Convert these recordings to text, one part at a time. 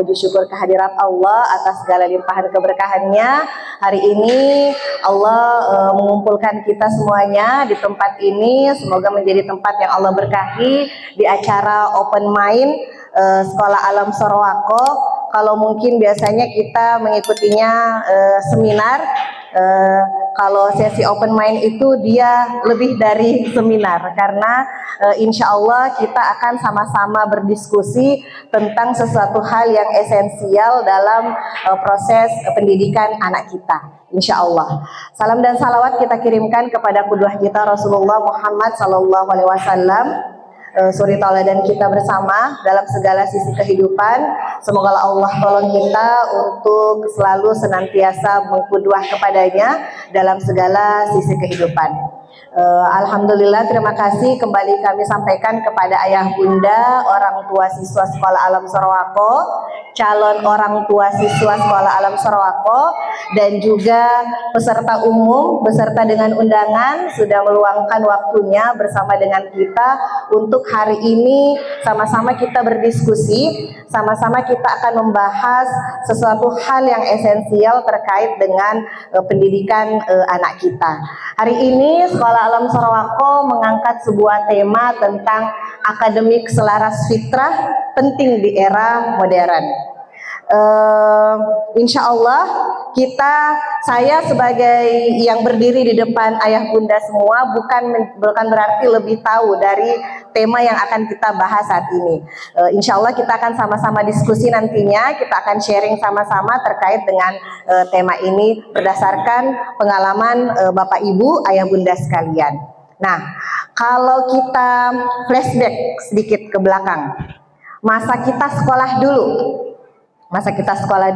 Puji syukur kehadirat Allah atas segala limpahan keberkahannya. Hari ini Allah mengumpulkan kita semuanya di tempat ini. Semoga menjadi tempat yang Allah berkahi di acara Open Mind Sekolah Alam Sorowako. Kalau mungkin biasanya kita mengikutinya seminar, kalau sesi open mind itu dia lebih dari seminar, karena insya Allah kita akan sama-sama berdiskusi tentang sesuatu hal yang esensial dalam proses pendidikan anak kita. Insya Allah. Salam dan salawat kita kirimkan kepada qudwah kita Rasulullah Muhammad SAW, suri tauladan kita bersama dalam segala sisi kehidupan. Semoga Allah tolong kita untuk selalu senantiasa mengqudwah kepadanya dalam segala sisi kehidupan. Alhamdulillah, terima kasih kembali kami sampaikan kepada ayah bunda, orang tua siswa Sekolah Alam Sorowako, calon orang tua siswa Sekolah Alam Sorowako, dan juga peserta umum beserta dengan undangan sudah meluangkan waktunya bersama dengan kita untuk hari ini sama-sama kita berdiskusi, sama-sama kita akan membahas sesuatu hal yang esensial terkait dengan pendidikan anak kita. Hari ini Sekolah Alam Sorowako mengangkat sebuah tema tentang akademik selaras fitrah penting di era modern. Insya Allah saya sebagai yang berdiri di depan ayah bunda semua bukan berarti lebih tahu dari tema yang akan kita bahas saat ini. Insya Allah kita akan sama-sama diskusi nantinya, kita akan sharing sama-sama terkait dengan tema ini berdasarkan pengalaman Bapak Ibu, ayah bunda sekalian. Nah, kalau kita flashback sedikit ke belakang, masa kita sekolah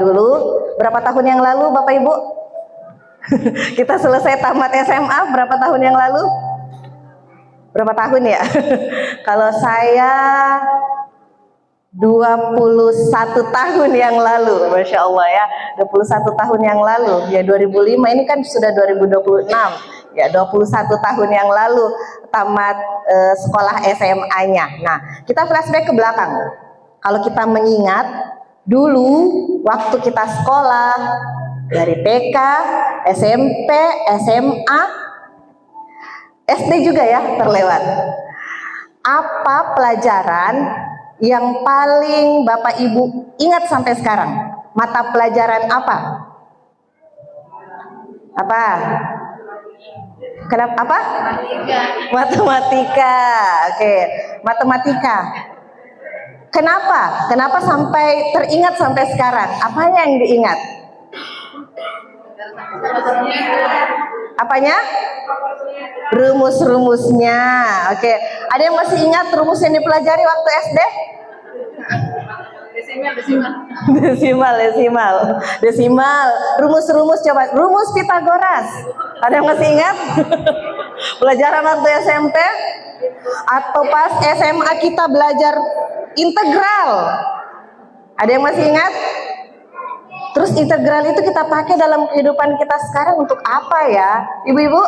dulu, berapa tahun yang lalu Bapak Ibu? Kita selesai tamat SMA berapa tahun yang lalu? Berapa tahun ya? Kalau saya 21 tahun yang lalu, Masya Allah ya, 21 tahun yang lalu, ya 2005, ini kan sudah 2026, ya 21 tahun yang lalu tamat sekolah SMA-nya. Nah, kita flashback ke belakang. Kalau kita mengingat, dulu waktu kita sekolah dari TK, SMP, SMA, SD juga ya terlewat. Apa pelajaran yang paling Bapak Ibu ingat sampai sekarang? Mata pelajaran apa? Apa? Kenapa apa? Matematika. Oke, matematika. Kenapa? Kenapa sampai teringat sampai sekarang? Apanya yang diingat? Apanya? Rumus-rumusnya. Oke. Ada yang masih ingat rumus yang dipelajari waktu SD? Desimal. Rumus-rumus, coba. Rumus Pitagoras. Ada yang masih ingat? Pelajaran waktu SMP? Atau pas SMA kita belajar integral? Ada yang masih ingat? Terus integral itu kita pakai dalam kehidupan kita sekarang untuk apa ya, ibu-ibu?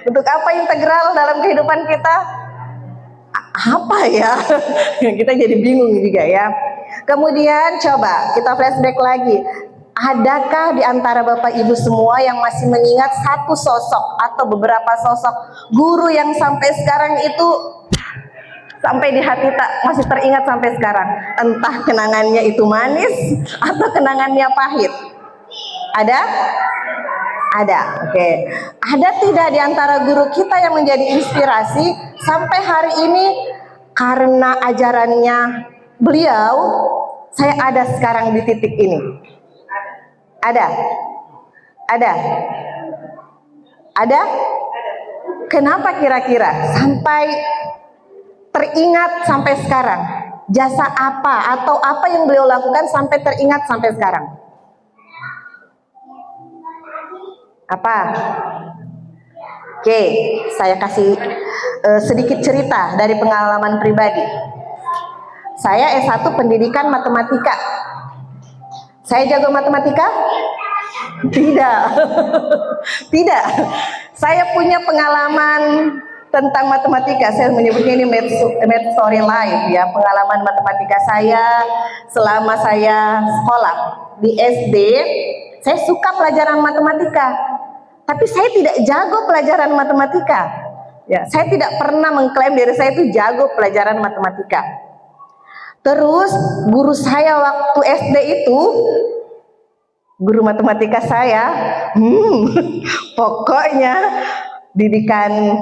Untuk apa integral dalam kehidupan kita? Apa ya? Kita jadi bingung juga ya. Kemudian coba kita flashback lagi. Adakah di antara Bapak Ibu semua yang masih mengingat satu sosok atau beberapa sosok guru yang sampai sekarang itu sampai di hati masih teringat sampai sekarang? Entah kenangannya itu manis atau kenangannya pahit. Ada? Ada. Oke. Ada tidak di antara guru kita yang menjadi inspirasi sampai hari ini karena ajarannya beliau saya ada sekarang di titik ini? Ada? Ada? Ada? Kenapa kira-kira sampai teringat sampai sekarang? Jasa apa atau apa yang beliau lakukan sampai teringat sampai sekarang? Apa? Oke, saya kasih sedikit cerita dari pengalaman pribadi. Saya S1 pendidikan matematika. Saya jago matematika? Tidak. Tidak. Saya punya pengalaman tentang matematika. Saya menyebutnya ini math story life ya, pengalaman matematika saya selama saya sekolah di SD. Saya suka pelajaran matematika, tapi saya tidak jago pelajaran matematika. Ya, saya tidak pernah mengklaim diri saya itu jago pelajaran matematika. Terus guru saya waktu SD itu, guru matematika saya, pokoknya didikan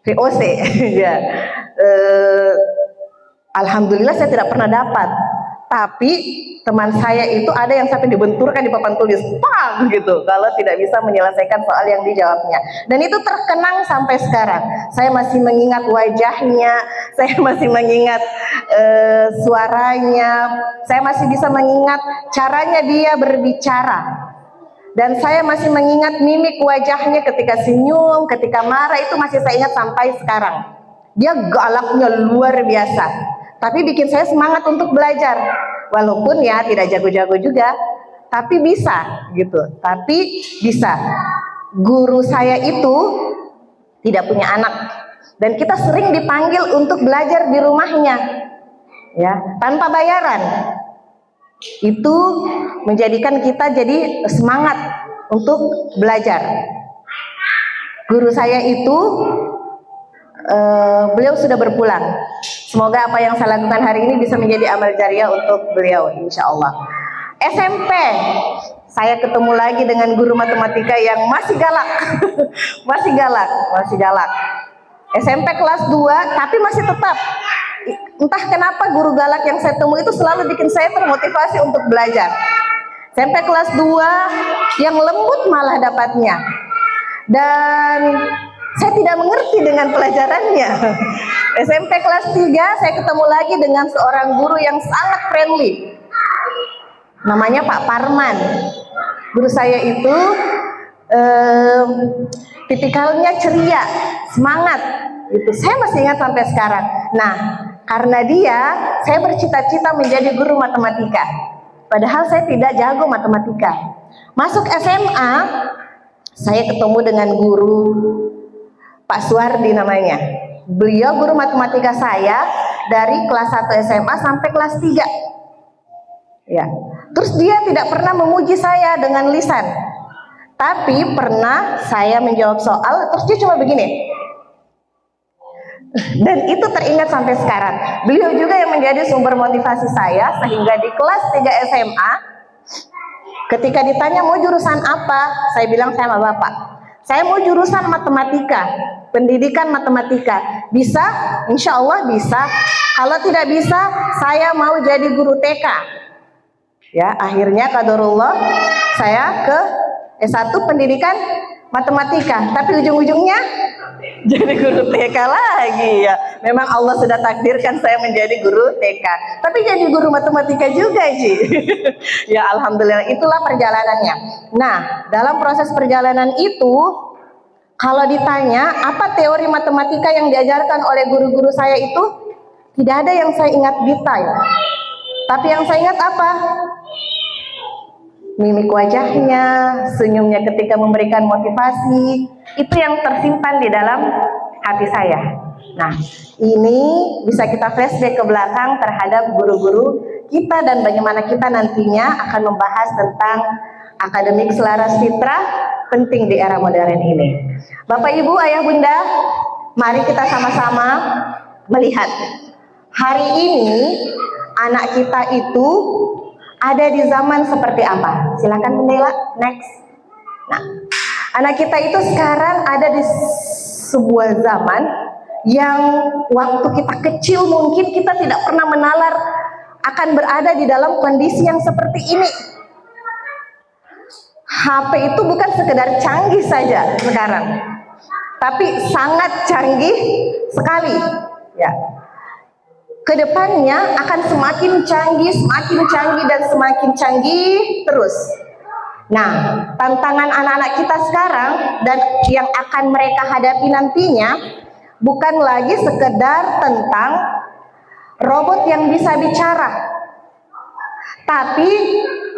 VOC ya. Alhamdulillah saya tidak pernah dapat, tapi teman saya itu ada yang sampai dibenturkan di papan tulis, pang gitu, kalau tidak bisa menyelesaikan soal yang dijawabnya. Dan itu terkenang sampai sekarang. Saya masih mengingat wajahnya, saya masih mengingat suaranya, saya masih bisa mengingat caranya dia berbicara. Dan saya masih mengingat mimik wajahnya ketika senyum, ketika marah, itu masih saya ingat sampai sekarang. Dia galaknya luar biasa, tapi bikin saya semangat untuk belajar. Walaupun ya tidak jago-jago juga, tapi bisa gitu. Tapi bisa. Guru saya itu tidak punya anak, dan kita sering dipanggil untuk belajar di rumahnya, ya, tanpa bayaran. Itu menjadikan kita jadi semangat untuk belajar. Guru saya itu beliau sudah berpulang. Semoga apa yang saya lakukan hari ini bisa menjadi amal jariah untuk beliau, insya Allah. SMP saya ketemu lagi dengan guru matematika yang masih galak. masih galak. SMP kelas 2, tapi masih tetap, entah kenapa guru galak yang saya temui itu selalu bikin saya termotivasi untuk belajar. SMP kelas 2 yang lembut malah dapatnya, dan saya tidak mengerti dengan pelajarannya. SMP kelas 3 saya ketemu lagi dengan seorang guru yang sangat friendly, namanya Pak Parman. Guru saya itu tipikalnya ceria, semangat gitu. Saya masih ingat sampai sekarang. Nah, karena dia, saya bercita-cita menjadi guru matematika. Padahal saya tidak jago matematika. Masuk SMA, saya ketemu dengan guru Pak Suwardi namanya. Beliau guru matematika saya dari kelas 1 SMA sampai kelas 3. Ya. Terus dia tidak pernah memuji saya dengan lisan. Tapi pernah saya menjawab soal, terus dia cuma begini. Dan itu teringat sampai sekarang. Beliau juga yang menjadi sumber motivasi saya, sehingga di kelas 3 SMA ketika ditanya mau jurusan apa, saya bilang saya sama bapak, saya mau jurusan matematika, pendidikan matematika. Bisa? Insya Allah bisa. Kalau tidak bisa, saya mau jadi guru TK. Ya, akhirnya qadarullah saya ke S1 pendidikan matematika, tapi ujung-ujungnya jadi guru TK lagi ya. Memang Allah sudah takdirkan saya menjadi guru TK, tapi jadi guru matematika juga Ji. Ya alhamdulillah, itulah perjalanannya. Nah, dalam proses perjalanan itu, kalau ditanya apa teori matematika yang diajarkan oleh guru-guru saya itu, tidak ada yang saya ingat detail. Tapi yang saya ingat apa? Mimik wajahnya, senyumnya ketika memberikan motivasi, itu yang tersimpan di dalam hati saya. Nah, ini bisa kita flashback ke belakang terhadap guru-guru kita dan bagaimana kita nantinya akan membahas tentang akademik selaras fitrah penting di era modern ini. Bapak, Ibu, Ayah, Bunda, mari kita sama-sama melihat hari ini anak kita itu ada di zaman seperti apa. Silakan Bunda, next. Nah, anak kita itu sekarang ada di sebuah zaman yang waktu kita kecil mungkin kita tidak pernah menalar akan berada di dalam kondisi yang seperti ini. HP itu bukan sekedar canggih saja sekarang, tapi sangat canggih sekali ya. Kedepannya akan semakin canggih dan semakin canggih terus. Nah, tantangan anak-anak kita sekarang dan yang akan mereka hadapi nantinya bukan lagi sekedar tentang robot yang bisa bicara, tapi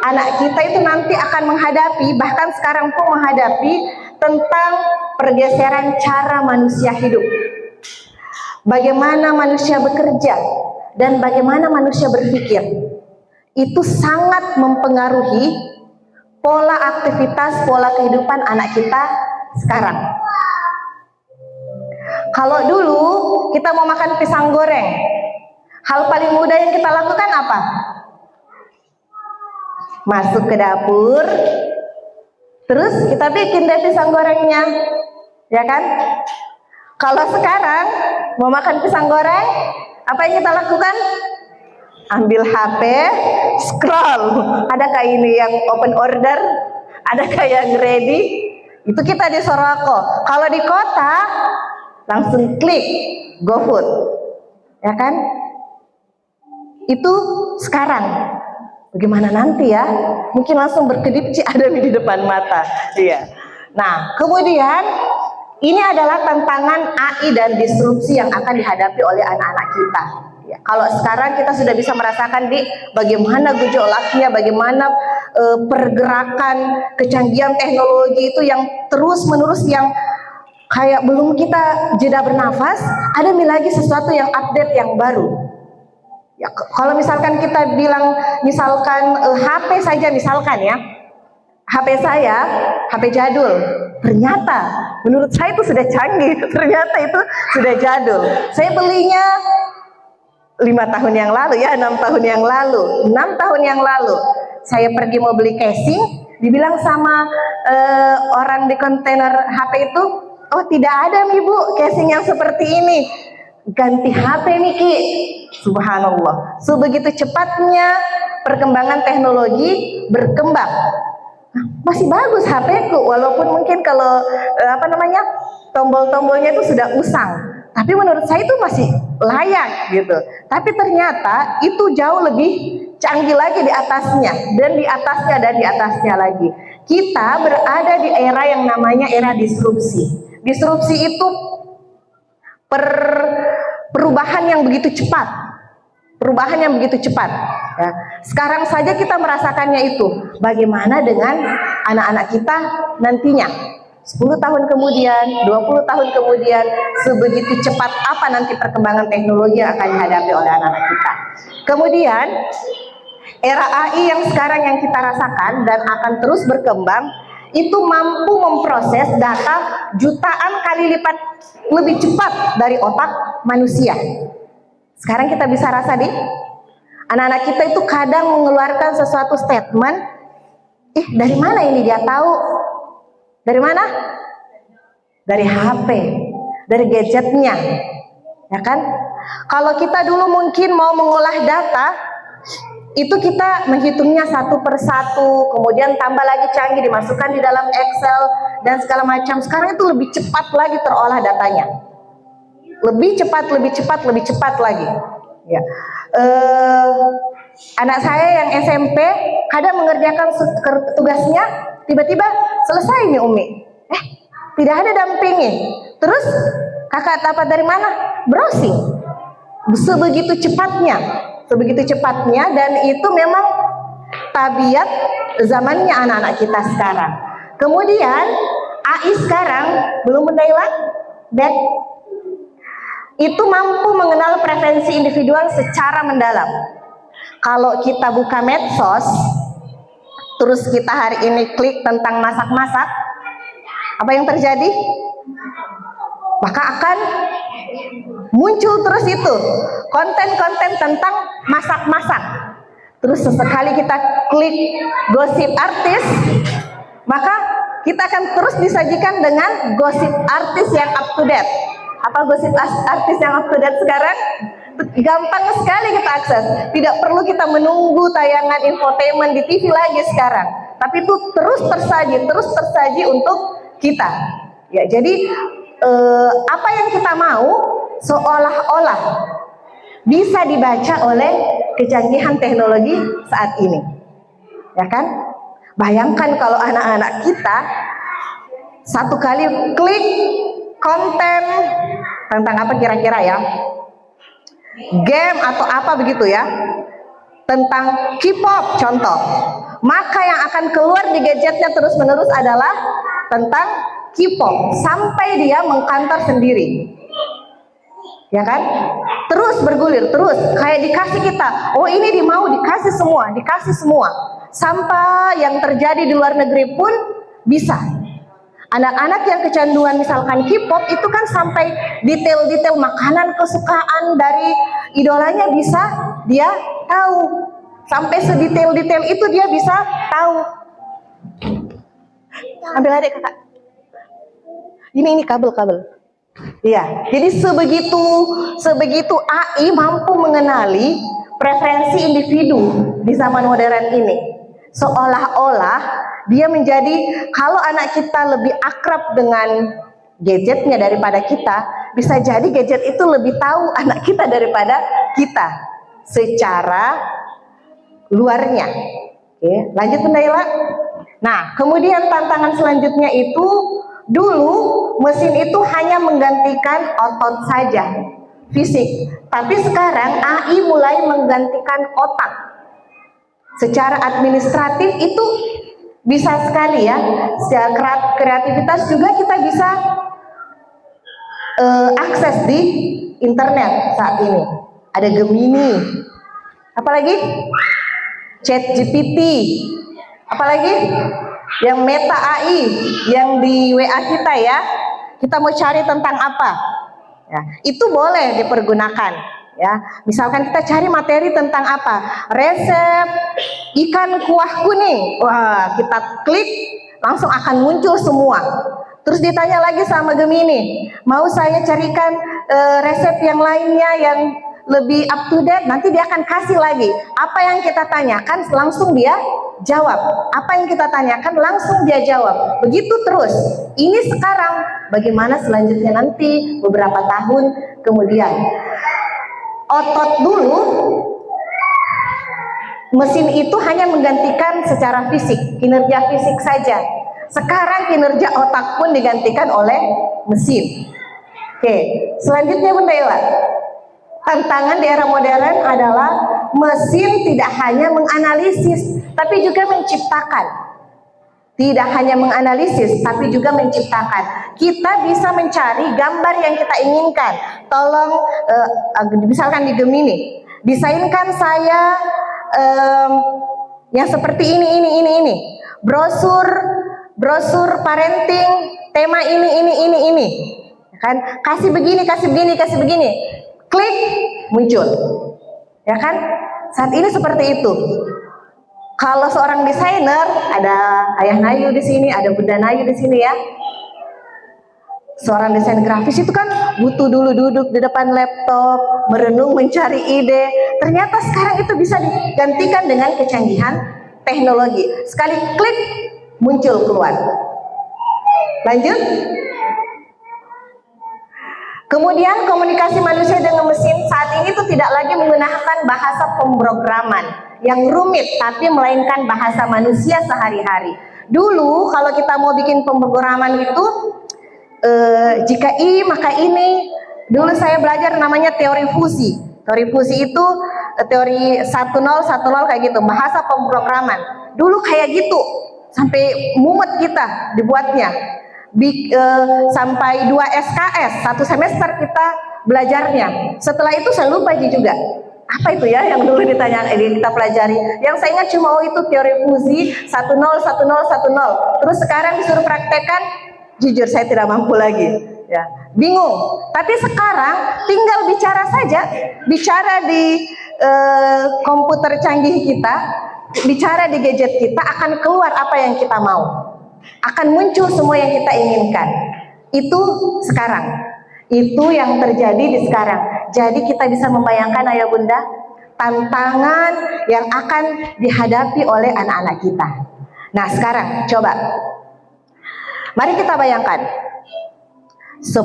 anak kita itu nanti akan menghadapi, bahkan sekarang pun menghadapi tentang pergeseran cara manusia hidup. bagaimana manusia bekerja, dan bagaimana manusia berpikir. Itu sangat mempengaruhi pola aktivitas, pola kehidupan anak kita sekarang. Kalau dulu kita mau makan pisang goreng, hal paling mudah yang kita lakukan apa? Masuk ke dapur, terus kita bikin deh pisang gorengnya, ya kan? Kalau sekarang mau makan pisang goreng, apa yang kita lakukan? Ambil HP, scroll. Adakah ini yang open order? Adakah yang ready? Itu kita di Soroko. Kalau di kota, langsung klik GoFood, ya kan? Itu sekarang. Bagaimana nanti ya? Mungkin langsung berkedip ada di depan mata. Iya. Nah, kemudian ini adalah tantangan AI dan disrupsi yang akan dihadapi oleh anak-anak kita. Ya, kalau sekarang kita sudah bisa merasakan bagaimana gejolaknya, bagaimana pergerakan kecanggihan teknologi itu yang terus-menerus, yang kayak belum kita jeda bernafas, ada lagi sesuatu yang update yang baru. Ya, kalau misalkan kita bilang, misalkan HP saja, misalkan ya, HP saya, HP jadul, ternyata menurut saya itu sudah canggih, ternyata itu sudah jadul. Saya belinya 5 tahun yang lalu ya, 6 tahun yang lalu, 6 tahun yang lalu. Saya pergi mau beli casing, dibilang sama orang di kontainer HP itu, oh tidak ada nih Bu, casing yang seperti ini. Ganti HP nih Ki. Subhanallah, sebegitu cepatnya perkembangan teknologi berkembang. Masih bagus HP-ku, walaupun mungkin kalau tombol-tombolnya itu sudah usang, tapi menurut saya itu masih layak gitu. Tapi ternyata itu jauh lebih canggih lagi di atasnya, dan di atasnya, dan di atasnya lagi. Kita berada di era yang namanya era disrupsi. Disrupsi itu perubahan yang begitu cepat. Perubahan yang begitu cepat. Ya. Sekarang saja kita merasakannya itu. Bagaimana dengan anak-anak kita nantinya? 10 tahun kemudian, 20 tahun kemudian, sebegitu cepat apa nanti perkembangan teknologi yang akan dihadapi oleh anak-anak kita. Kemudian, era AI yang sekarang yang kita rasakan dan akan terus berkembang, itu mampu memproses data jutaan kali lipat lebih cepat dari otak manusia. Sekarang kita bisa rasa anak-anak kita itu kadang mengeluarkan sesuatu statement, dari mana ini dia tahu? Dari mana? Dari HP, dari gadgetnya, ya kan? Kalau kita dulu mungkin mau mengolah data, itu kita menghitungnya satu persatu, kemudian tambah lagi canggih, dimasukkan di dalam Excel dan segala macam. Sekarang itu lebih cepat lagi terolah datanya. Lebih cepat, lebih cepat, lebih cepat lagi. Ya. Anak saya yang SMP kadang mengerjakan tugasnya, tiba-tiba selesai nih Umi. Tidak ada dampingin. Terus kakak dapat dari mana? Browsing. Sebegitu cepatnya, dan itu memang tabiat zamannya anak-anak kita sekarang. Kemudian AI sekarang belum mendailak dan itu mampu mengenal preferensi individual secara mendalam. Kalau kita buka medsos, terus kita hari ini klik tentang masak-masak, apa yang terjadi? Maka akan muncul terus itu konten-konten tentang masak-masak. Terus sesekali kita klik gosip artis, maka kita akan terus disajikan dengan gosip artis yang up to date. Apa gosip artis yang up to date sekarang? Gampang sekali kita akses. Tidak perlu kita menunggu tayangan infotainment di TV lagi sekarang. Tapi itu terus tersaji untuk kita. Ya, jadi apa yang kita mau seolah-olah bisa dibaca oleh kecanggihan teknologi saat ini. Ya kan? Bayangkan kalau anak-anak kita satu kali klik konten tentang apa kira-kira ya, game atau apa begitu ya, tentang K-pop contoh, maka yang akan keluar di gadgetnya terus-menerus adalah tentang K-pop sampai dia mengkantor sendiri. ya kan? Terus bergulir, terus kayak dikasih kita, oh ini dimau, dikasih semua, sampai yang terjadi di luar negeri pun bisa. Anak-anak yang kecanduan misalkan K-pop itu kan sampai detail-detail makanan kesukaan dari idolanya bisa dia tahu, sampai sedetail-detail itu dia bisa tahu. Ambil adik kakak. Ini kabel. Iya, jadi sebegitu AI mampu mengenali preferensi individu di zaman modern ini. Seolah-olah dia menjadi, kalau anak kita lebih akrab dengan gadgetnya daripada kita, bisa jadi gadget itu lebih tahu anak kita daripada kita secara luarnya. Oke, lanjut Bunda Ila. Nah, kemudian tantangan selanjutnya itu, dulu mesin itu hanya menggantikan otot saja, fisik. Tapi sekarang AI mulai menggantikan otak. Secara administratif itu bisa sekali ya. Secara kreativitas juga kita bisa akses di internet saat ini. Ada Gemini, apalagi ChatGPT, apalagi yang Meta AI yang di WA kita ya. Kita mau cari tentang apa? Ya, itu boleh dipergunakan. Ya, misalkan kita cari materi tentang apa? Resep ikan kuah kuning. Wah, kita klik langsung akan muncul semua. Terus ditanya lagi sama Gemini, mau saya carikan resep yang lainnya yang lebih up to date, nanti dia akan kasih lagi. Apa yang kita tanyakan langsung dia jawab. Apa yang kita tanyakan langsung dia jawab. Begitu terus. Ini sekarang, bagaimana selanjutnya nanti beberapa tahun kemudian. Otot dulu, mesin itu hanya menggantikan secara fisik, kinerja fisik saja. Sekarang kinerja otak pun digantikan oleh mesin. Oke, selanjutnya Bunda Ila. Tantangan di era modern adalah mesin tidak hanya menganalisis, tapi juga menciptakan. Tidak hanya menganalisis, tapi juga menciptakan. Kita bisa mencari gambar yang kita inginkan. Tolong, misalkan di Gemini, desainkan saya yang seperti ini. Brosur parenting, tema ini. Kan? Kasih begini. Klik, muncul. Ya kan? Saat ini seperti itu. Kalau seorang desainer, ada Ayah Nayu di sini, ada Bunda Nayu di sini ya. Seorang desain grafis itu kan butuh dulu duduk di depan laptop, merenung, mencari ide. Ternyata sekarang itu bisa digantikan dengan kecanggihan teknologi. Sekali klik, muncul keluar. Lanjut. Kemudian komunikasi manusia dengan mesin saat ini tuh tidak lagi menggunakan bahasa pemrograman yang rumit, tapi melainkan bahasa manusia sehari-hari. Dulu kalau kita mau bikin pemrograman itu, jika I maka ini. Dulu saya belajar namanya teori fusi. Teori fusi itu teori 1010 kayak gitu, bahasa pemrograman. Dulu kayak gitu, sampai mumet kita dibuatnya. Sampai 2 SKS, 1 semester kita belajarnya. Setelah itu saya lupa juga. Apa itu ya yang dulu kita pelajari? Yang saya ingat cuma itu teori fusi 1010. Terus sekarang disuruh praktekkan, jujur saya tidak mampu lagi. Ya, bingung. Tapi sekarang tinggal bicara saja, bicara di komputer canggih kita, bicara di gadget kita, akan keluar apa yang kita mau. Akan muncul semua yang kita inginkan. Itu sekarang. Itu yang terjadi di sekarang. Jadi kita bisa membayangkan ayah bunda, tantangan yang akan dihadapi oleh anak-anak kita. Nah sekarang coba, mari kita bayangkan 10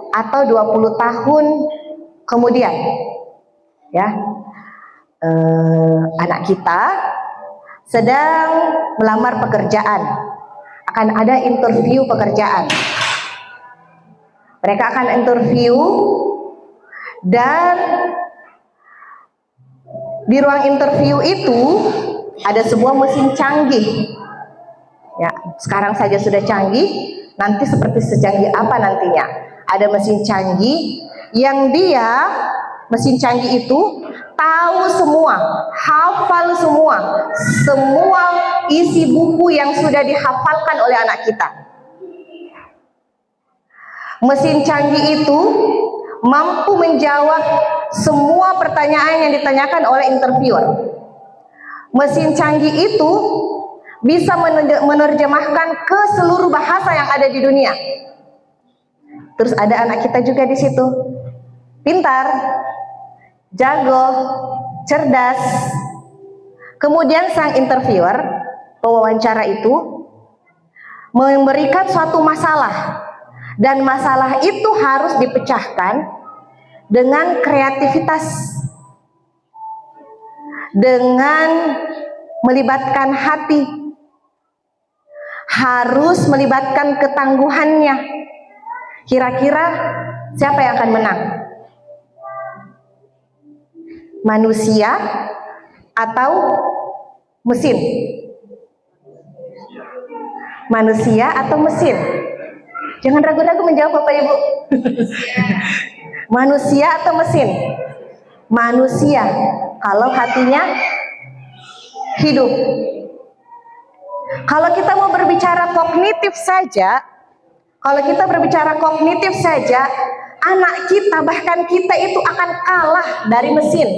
atau 20 tahun kemudian, ya, anak kita sedang melamar pekerjaan. Akan ada interview pekerjaan. Mereka akan interview dan di ruang interview itu ada sebuah mesin canggih. Ya, sekarang saja sudah canggih, nanti seperti secanggih apa nantinya? Ada mesin canggih yang dia, mesin canggih itu tahu semua, hafal semua isi buku yang sudah dihafalkan oleh anak kita. Mesin canggih itu mampu menjawab semua pertanyaan yang ditanyakan oleh interviewer. Mesin canggih itu bisa menerjemahkan ke seluruh bahasa yang ada di dunia. Terus ada anak kita juga di situ, pintar, jago, cerdas. Kemudian sang interviewer, pewawancara itu memberikan suatu masalah, dan masalah itu harus dipecahkan dengan kreativitas, dengan melibatkan hati, harus melibatkan ketangguhannya. Kira-kira siapa yang akan menang? Manusia atau mesin? Manusia atau mesin? Jangan ragu-ragu menjawab Bapak Ibu. Manusia atau mesin? Manusia, kalau hatinya hidup. Kalau kita mau berbicara kognitif saja, anak kita, bahkan kita itu akan kalah dari mesin.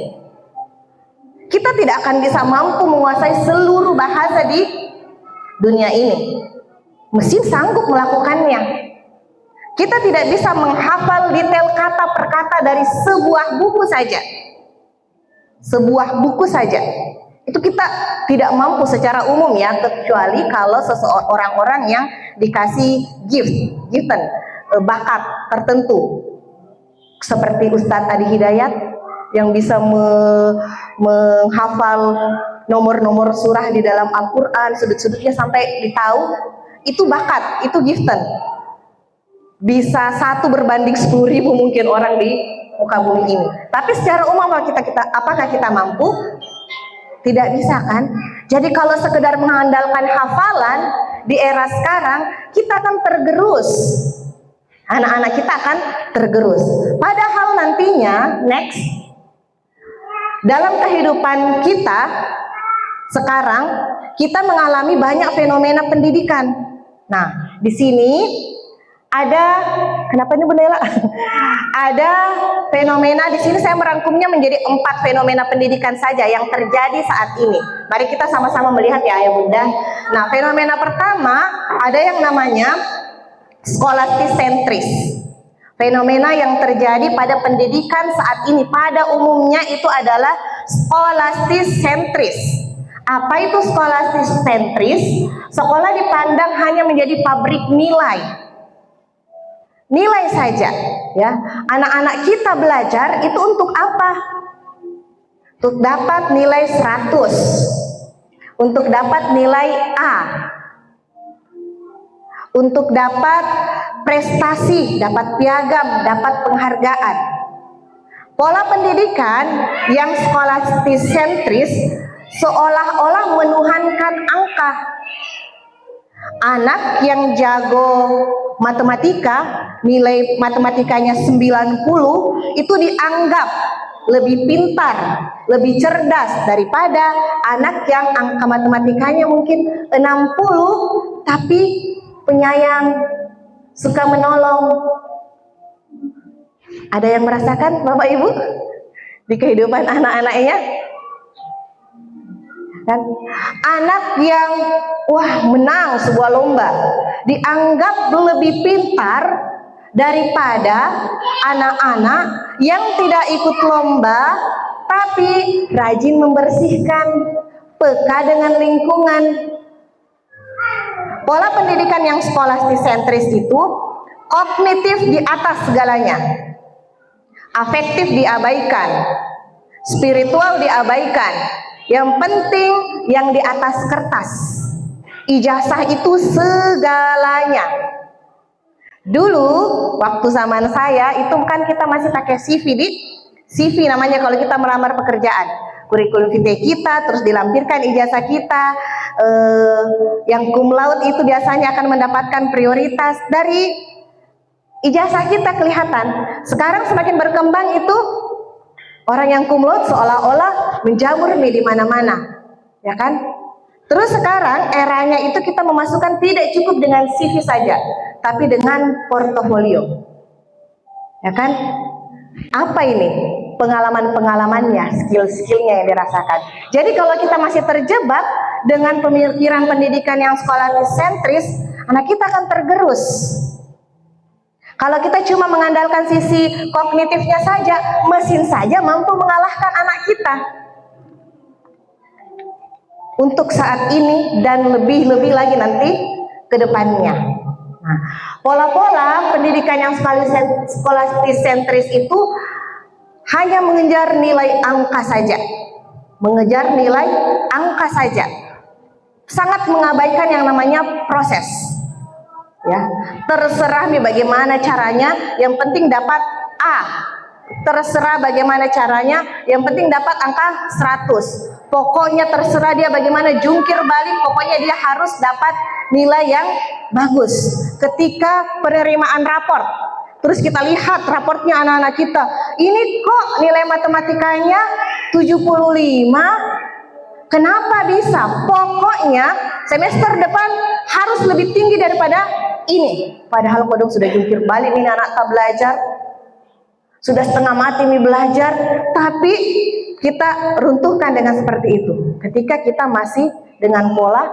Kita tidak akan bisa mampu menguasai seluruh bahasa di dunia ini. Mesin sanggup melakukannya. Kita tidak bisa menghafal detail kata per kata dari sebuah buku saja. Sebuah buku saja. Itu kita tidak mampu secara umum ya, kecuali kalau orang-orang yang dikasih giften, bakat tertentu. Seperti Ustadz Adi Hidayat yang bisa menghafal nomor-nomor surah di dalam Al-Quran, sudut-sudutnya sampai ditahu, itu bakat, itu giften. Bisa 1 berbanding 10.000 mungkin orang di muka bumi ini. Tapi secara umum apakah kita mampu? Tidak bisa kan? Jadi kalau sekedar mengandalkan hafalan di era sekarang, kita akan tergerus. Anak-anak kita akan tergerus. Padahal nantinya, next, dalam kehidupan kita sekarang, kita mengalami banyak fenomena pendidikan. Nah, di sini ada, kenapa ini Bunda Ella? Ada fenomena di sini, saya merangkumnya menjadi 4 fenomena pendidikan saja yang terjadi saat ini. Mari kita sama-sama melihat ya Ayah Bunda. Nah, fenomena pertama ada yang namanya skolastisentris. Fenomena yang terjadi pada pendidikan saat ini pada umumnya itu adalah skolastisentris. Apa itu skolastisentris? Sekolah dipandang hanya menjadi pabrik nilai. Nilai saja, ya. Anak-anak kita belajar itu untuk apa? Untuk dapat nilai 100, untuk dapat nilai A, untuk dapat prestasi, dapat piagam, dapat penghargaan. Pola pendidikan yang skolastisentris seolah-olah menuhankan angka. Anak yang jago matematika, nilai matematikanya 90, itu dianggap lebih pintar, lebih cerdas daripada anak yang angka matematikanya mungkin 60 tapi penyayang, suka menolong. Ada yang merasakan Bapak Ibu di kehidupan anak-anaknya? Dan anak yang menang sebuah lomba dianggap lebih pintar daripada anak-anak yang tidak ikut lomba tapi rajin membersihkan, peka dengan lingkungan. Pola pendidikan yang skolastisentris itu kognitif di atas segalanya, afektif diabaikan, spiritual diabaikan. Yang penting yang di atas kertas. Ijazah itu segalanya. Dulu waktu zaman saya itu kan kita masih pakai CV namanya kalau kita melamar pekerjaan. Kurikulum vitae kita, terus dilampirkan ijazah kita. Yang cum laude itu biasanya akan mendapatkan prioritas. Dari ijazah kita kelihatan. Sekarang semakin berkembang itu orang yang kumlot seolah-olah menjamur nih di mana-mana, ya kan? Terus sekarang eranya itu kita memasukkan tidak cukup dengan CV saja, tapi dengan portofolio, ya kan? Apa ini? Pengalaman-pengalamannya, skill-skillnya yang dirasakan. Jadi kalau kita masih terjebak dengan pemikiran pendidikan yang skolaris sentris, anak kita akan tergerus. Kalau kita cuma mengandalkan sisi kognitifnya saja, mesin saja mampu mengalahkan anak kita. Untuk saat ini dan lebih-lebih lagi nanti ke depannya. Nah, pola-pola pendidikan yang skolaris sentris itu hanya mengejar nilai angka saja. Mengejar nilai angka saja. Sangat mengabaikan yang namanya proses. Ya, terserah nih bagaimana caranya, yang penting dapat A. Terserah bagaimana caranya, yang penting dapat angka 100. Pokoknya terserah dia bagaimana jungkir balik, pokoknya dia harus dapat nilai yang bagus. Ketika penerimaan raport, terus kita lihat raportnya anak-anak kita, ini kok nilai matematikanya 75, kenapa bisa? Pokoknya semester depan harus lebih tinggi daripada ini. Padahal kodok sudah jungkir balik ini anak tak belajar, sudah setengah mati nih belajar, tapi kita runtuhkan dengan seperti itu ketika kita masih dengan pola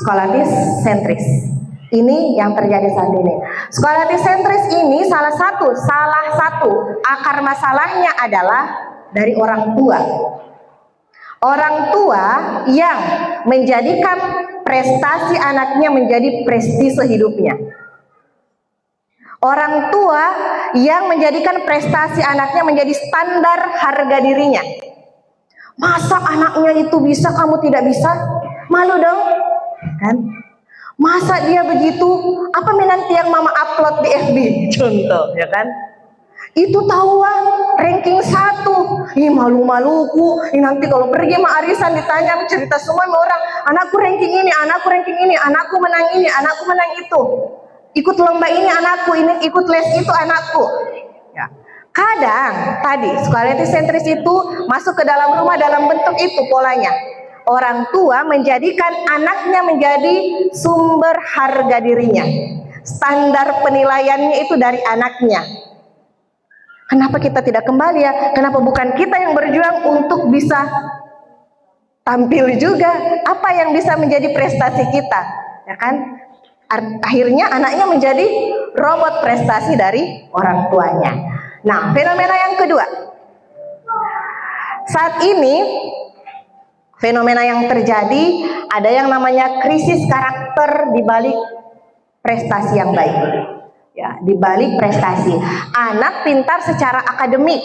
skolaris sentris. Ini yang terjadi saat ini. Skolaris sentris ini salah satu akar masalahnya adalah dari orang tua. Orang tua yang menjadikan prestasi anaknya menjadi prestise hidupnya. Orang tua yang menjadikan prestasi anaknya menjadi standar harga dirinya. Masa anaknya itu bisa, kamu tidak bisa? Malu dong, kan? Masa dia begitu? Apa nanti yang mama upload di FB? Contoh, ya kan? Itu tahu ranking 1. Ih, malu-maluku. Ih, nanti kalau pergi sama arisan ditanya cerita semua sama orang, anakku ranking ini, anakku ranking ini, anakku menang ini, anakku menang itu. Ikut lomba ini anakku, ini ikut les itu anakku. Ya. Kadang tadi skolaris sentris itu masuk ke dalam rumah dalam bentuk itu polanya. Orang tua menjadikan anaknya menjadi sumber harga dirinya. Standar penilaiannya itu dari anaknya. Kenapa kita tidak kembali ya? Kenapa bukan kita yang berjuang untuk bisa tampil juga? Apa yang bisa menjadi prestasi kita? Ya kan? Akhirnya anaknya menjadi robot prestasi dari orang tuanya. Nah, fenomena yang kedua. Saat ini fenomena yang terjadi ada yang namanya krisis karakter di balik prestasi yang baik. Ya, di balik prestasi. Anak pintar secara akademik,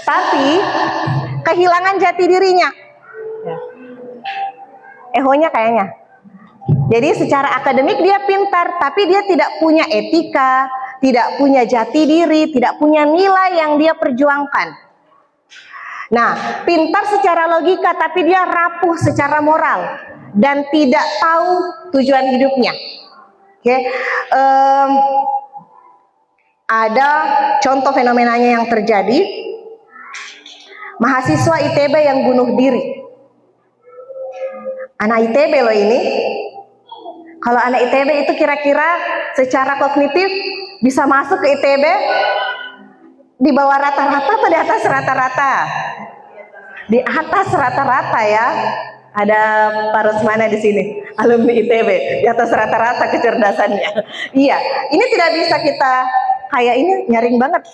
tapi kehilangan jati dirinya. Ya. Ehonya kayaknya. Jadi secara akademik dia pintar, tapi dia tidak punya etika, tidak punya jati diri, tidak punya nilai yang dia perjuangkan. Nah, pintar secara logika, tapi dia rapuh secara moral dan tidak tahu tujuan hidupnya. Oke, ada contoh fenomenanya yang terjadi, mahasiswa ITB yang bunuh diri. Anak ITB loh ini. Kalau anak ITB itu kira-kira secara kognitif bisa masuk ke ITB di bawah rata-rata atau di atas rata-rata? Di atas rata-rata ya. Ada Pak Rusmana di sini, alumni ITB, di atas rata-rata kecerdasannya. Iya, ini tidak bisa kita kayak ini nyaring banget.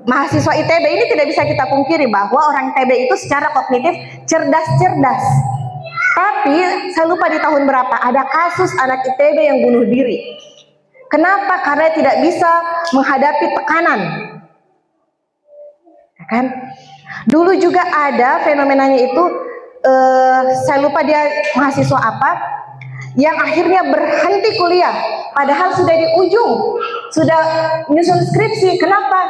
Mahasiswa ITB ini tidak bisa kita pungkiri bahwa orang ITB itu secara kognitif cerdas-cerdas. Tapi saya lupa di tahun berapa ada kasus anak ITB yang bunuh diri. Kenapa? Karena tidak bisa menghadapi tekanan. Ya kan? Dulu juga ada fenomenanya itu, saya lupa dia mahasiswa apa, yang akhirnya berhenti kuliah. Padahal sudah di ujung, sudah menyusun skripsi. Kenapa?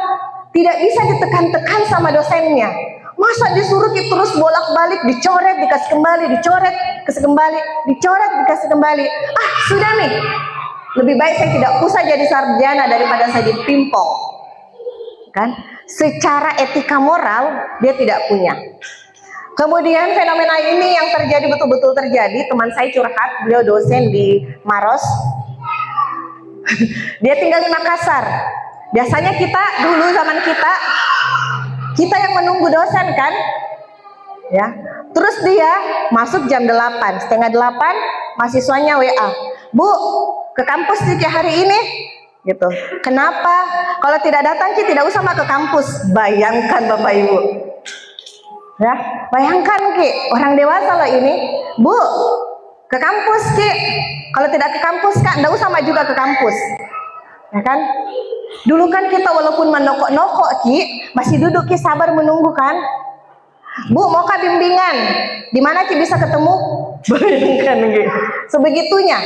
Tidak bisa ditekan-tekan sama dosennya. Masa disuruh kita terus bolak-balik, dicoret, dikasih kembali, dicoret, kasih kembali, dicoret, dikasih kembali. Ah, sudah nih. Lebih baik saya tidak usah jadi sarjana daripada saya jadi pimpong. Kan? Secara etika moral dia tidak punya. Kemudian fenomena ini yang terjadi betul-betul terjadi. Teman saya curhat, beliau dosen di Maros. Dia tinggal di Makassar. Biasanya kita dulu zaman kita yang menunggu dosen kan, ya. Terus dia masuk jam 8, setengah 8, mahasiswanya WA, Bu, ke kampus Ki hari ini, gitu. Kenapa? Kalau tidak datang Ki tidak usah ke kampus. Bayangkan Bapak Ibu, ya, bayangkan Ki, orang dewasa loh ini, Bu, ke kampus Ki. Kalau tidak ke kampus Kak, tidak usah juga ke kampus, ya kan? Dulu kan kita walaupun menokok-nokok Ki, masih duduk Ki sabar menunggu kan. Bu, mau kah bimbingan? Di mana Ki bisa ketemu? Bayangkan Ki. Sebegitunya.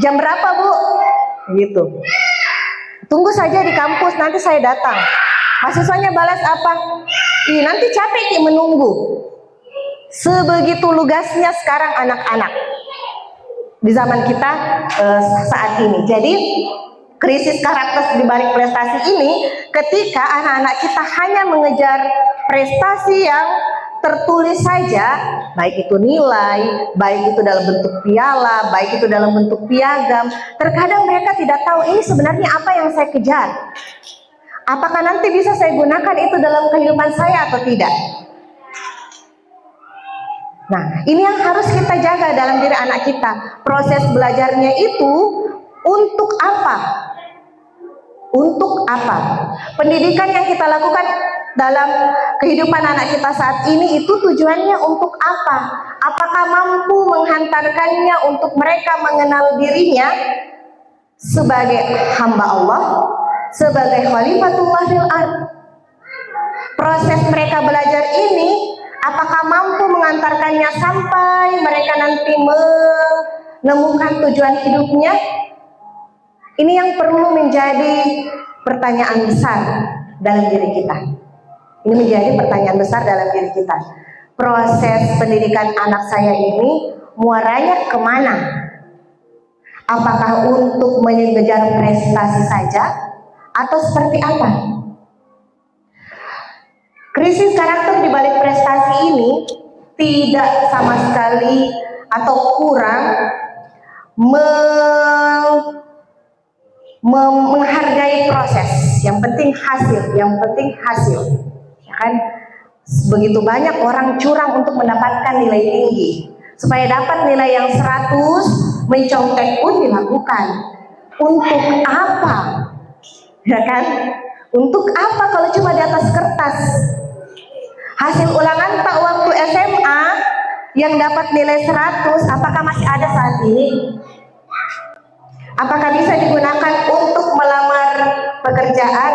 Jam berapa Bu? Gitu. Tunggu saja di kampus, nanti saya datang. Mahasiswanya balas apa? Ih, nanti capek Ki menunggu. Sebegitu lugasnya sekarang anak-anak di zaman kita saat ini. Jadi krisis karakter di balik prestasi ini ketika anak-anak kita hanya mengejar prestasi yang tertulis saja, baik itu nilai, baik itu dalam bentuk piala, baik itu dalam bentuk piagam. Terkadang mereka tidak tahu ini sebenarnya apa yang saya kejar. Apakah nanti bisa saya gunakan itu dalam kehidupan saya atau tidak? Nah, ini yang harus kita jaga dalam diri anak kita. Proses belajarnya itu untuk apa? Untuk apa? Pendidikan yang kita lakukan dalam kehidupan anak kita saat ini itu tujuannya untuk apa? Apakah mampu menghantarkannya untuk mereka mengenal dirinya sebagai hamba Allah, sebagai khalifatullah fil ardh? Proses mereka belajar ini apakah mampu mengantarkannya sampai mereka nanti menemukan tujuan hidupnya? Ini yang perlu menjadi pertanyaan besar dalam diri kita. Ini menjadi pertanyaan besar dalam diri kita. Proses pendidikan anak saya ini muaranya kemana? Apakah untuk mengejar prestasi saja atau seperti apa? Krisis karakter di balik prestasi ini tidak sama sekali atau kurang menghargai proses. Yang penting hasil, yang penting hasil, ya kan? Begitu banyak orang curang untuk mendapatkan nilai tinggi. Supaya dapat nilai yang 100, mencontek pun dilakukan. Untuk apa? Ya kan? Untuk apa kalau cuma di atas kertas? Hasil ulangan tak waktu SMA yang dapat nilai 100, apakah masih ada saat ini? Apakah bisa digunakan untuk melamar pekerjaan?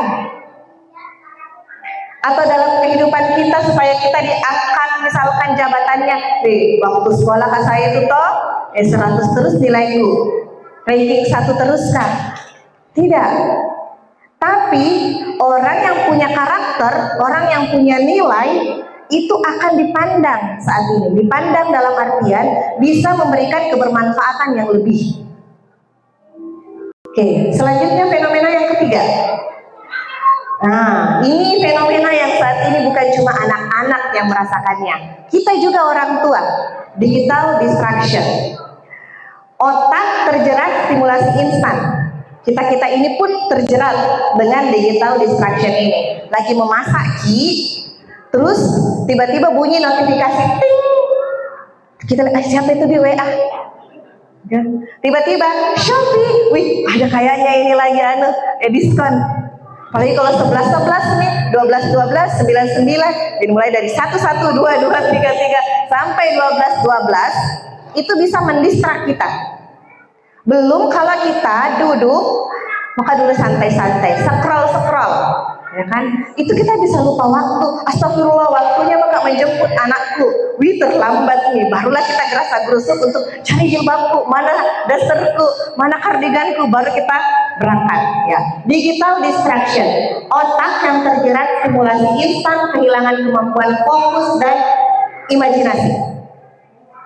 Atau dalam kehidupan kita supaya kita diangkat misalkan jabatannya, waktu sekolah kan saya itu toh 100 terus nilaiku, ranking 1 terus kan? Tidak. Tapi orang yang punya karakter, orang yang punya nilai itu akan dipandang saat ini. Dipandang dalam artian bisa memberikan kebermanfaatan yang lebih. Oke, selanjutnya fenomena yang ketiga. Nah, ini fenomena yang saat ini bukan cuma anak-anak yang merasakannya. Kita juga orang tua. Digital distraction. Otak terjerat stimulasi instan. Kita ini pun terjerat dengan digital distraction ini. Lagi memasak Ki, terus tiba-tiba bunyi notifikasi, ting. Kita lihat siapa itu di WA. Tiba-tiba Shopee, wih ada kayaknya ini lagi diskon. Apalagi kalau 11 nih, 12 99, jadi mulai dari 1 1 2 2 3 3 sampai 12 itu bisa mendistrak kita. Belum kalau kita duduk, maka dulu santai-santai, scroll, ya kan? Itu kita bisa lupa waktu. Astagfirullah, waktunya maka menjemput anakku. Wih terlambat nih, barulah kita gerasa gerusuk untuk cari jilbabku, mana dasterku, mana kardiganku, baru kita berangkat ya. Digital distraction, otak yang terjerat stimulasi instan, kehilangan kemampuan fokus dan imajinasi.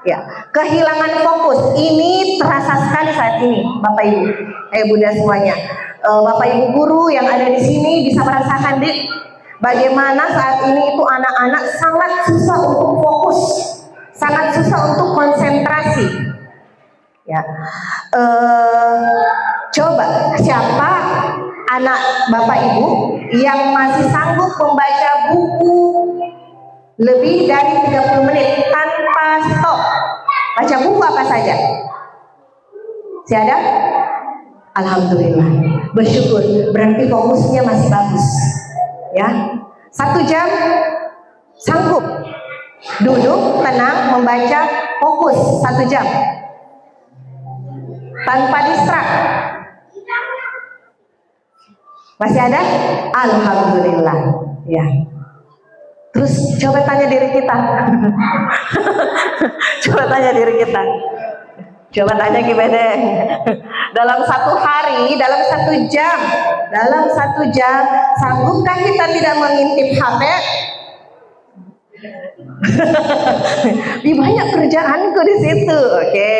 Ya, kehilangan fokus ini terasa sekali saat ini, Bapak Ibu, Bunda semuanya. Bapak Ibu guru yang ada di sini bisa merasakan bagaimana saat ini itu anak-anak sangat susah untuk fokus, sangat susah untuk konsentrasi. Ya, coba siapa anak Bapak Ibu yang masih sanggup membaca buku lebih dari 30 menit tanpa stop? Baca buku apa saja? Si ada? Alhamdulillah, bersyukur, berarti fokusnya masih bagus. Ya, 1 jam sanggup duduk tenang membaca fokus 1 jam tanpa distrak. Masih ada? Alhamdulillah. Ya. Terus coba tanya diri kita. Coba tanya diri kita. Coba tanya gimana? Dalam 1 hari, dalam 1 jam, sanggupkah kita tidak mengintip HP? Banyak kerjaanku di situ. Oke,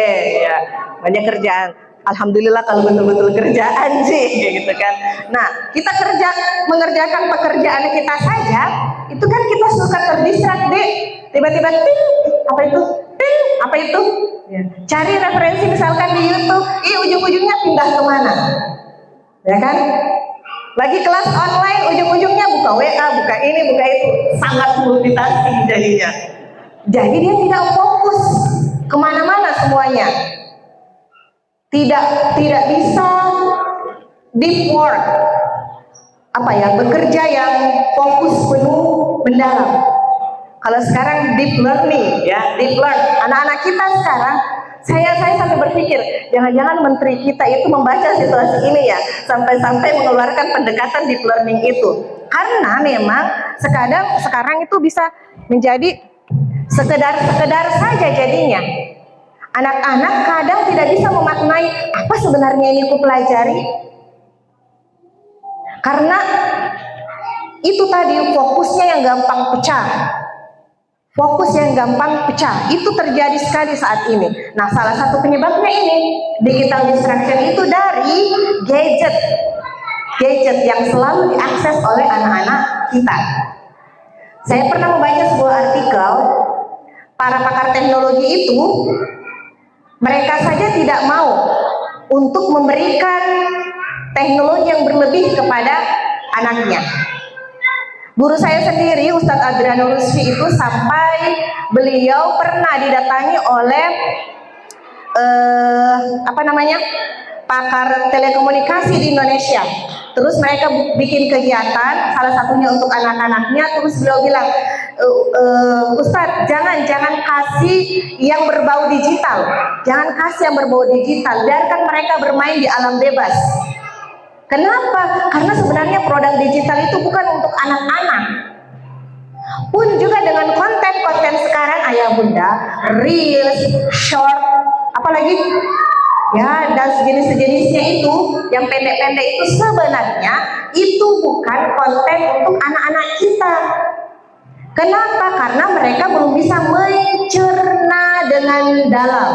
ya. Banyak kerjaan. Alhamdulillah kalau betul-betul kerjaan sih, gitu kan. Nah, kita mengerjakan pekerjaan kita saja, itu kan kita suka terdistrak, Dek. Tiba-tiba ting, apa itu? Ting, apa itu? Ya. Cari referensi misalkan di YouTube, ujung-ujungnya pindah kemana? Ya kan? Lagi kelas online, ujung-ujungnya buka WA, buka ini, buka itu, sangat multitasking jadinya. Jadi dia tidak fokus kemana-mana semuanya. Tidak bisa deep work, bekerja yang fokus penuh mendalam. Kalau sekarang deep learning, ya, deep learn. Anak-anak kita sekarang, saya sampai berpikir, jangan-jangan menteri kita itu membaca situasi ini ya, sampai-sampai mengeluarkan pendekatan deep learning itu. Karena memang sekarang itu bisa menjadi sekedar saja jadinya. Anak-anak kadang tidak bisa memaknai apa sebenarnya ini aku pelajari. Karena itu tadi fokusnya yang gampang pecah. Fokus yang gampang pecah itu terjadi sekali saat ini. Nah, salah satu penyebabnya ini digital distraction itu dari gadget yang selalu diakses oleh anak-anak kita. Saya pernah membaca sebuah artikel, para pakar teknologi itu mereka saja tidak mau untuk memberikan teknologi yang berlebih kepada anaknya. Guru saya sendiri, Ustadz Adriano Rusfi itu sampai beliau pernah didatangi oleh pakar telekomunikasi di Indonesia. Terus mereka bikin kegiatan, salah satunya untuk anak-anaknya. Terus beliau bilang, Ustadz, jangan kasih yang berbau digital, biarkan mereka bermain di alam bebas. Kenapa? Karena sebenarnya produk digital itu bukan untuk anak-anak. Pun juga dengan konten sekarang, ayah bunda, reels, short, apalagi ya, dan sejenisnya itu, yang pendek-pendek itu sebenarnya itu bukan konten untuk anak-anak kita. Kenapa? Karena mereka belum bisa mencerna dengan dalam.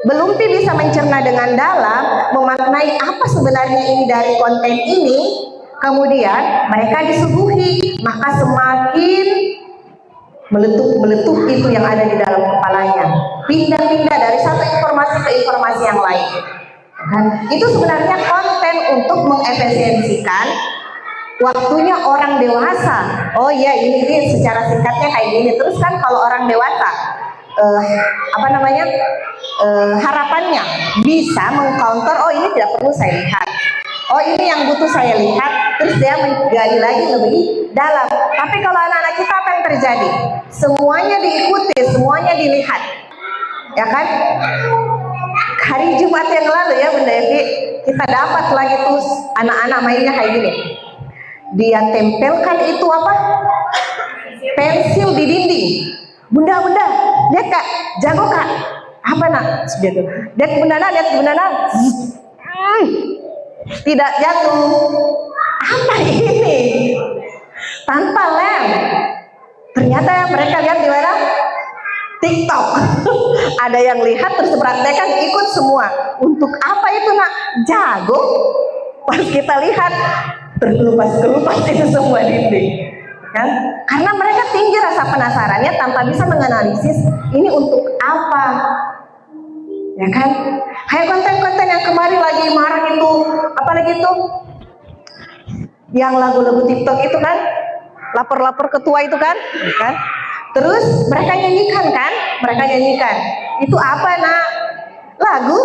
Belum bisa mencerna dengan dalam, memaknai apa sebenarnya ini dari konten ini, kemudian mereka disuguhi, maka semakin meletup itu yang ada di dalam kepalanya, pindah-pindah dari satu informasi ke informasi yang lain. Itu sebenarnya konten untuk mengefisiensikan waktunya orang dewasa. Oh iya, ini secara singkatnya kayak gini. Terus kan kalau orang dewasa harapannya bisa mengcounter, oh ini tidak perlu saya lihat, oh ini yang butuh saya lihat, terus dia menggali lagi lebih dalam. Tapi kalau anak-anak kita apa yang terjadi? Semuanya diikuti, semuanya dilihat, ya kan? Hari Jumat yang lalu ya Bunda Evi, kita dapat lagi tuh anak-anak mainnya kayak gini. Dia tempelkan itu apa? Pensil di dinding. Bunda, lihat Kak, jago Kak. Apa nak? Gitu. Lihat Bunda nak. tidak jatuh. Apa ini? Tanpa lem. Ternyata yang mereka lihat di mana? TikTok. Ada yang lihat terus praktekkan, ikut semua. Untuk apa itu nak? Jago. Pas kita lihat terkelupas-kelupas itu semua dinding. Kan? Karena mereka tinggi rasa penasarannya tanpa bisa menganalisis ini untuk apa. Ya kan? Kayak konten-konten yang kemarin lagi marah itu, apalagi itu yang lagu-lagu TikTok itu kan, lapor-lapor ketua itu kan? Terus mereka nyanyikan kan? Itu apa nak? Lagu?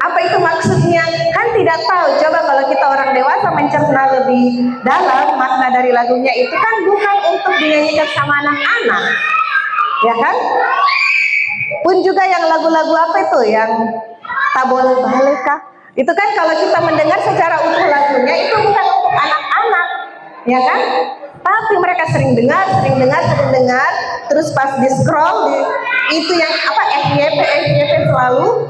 Apa itu maksudnya? Kan tidak tahu. Coba kalau kita orang dewasa mencerna lebih dalam makna dari lagunya itu kan bukan untuk dinyanyikan sama anak-anak, ya kan? Pun juga yang lagu-lagu apa itu yang tak boleh balik kah? Itu kan kalau kita mendengar secara utuh lagunya itu bukan untuk anak-anak, ya kan? Tapi mereka sering dengar, terus pas di scroll itu yang apa FYP selalu,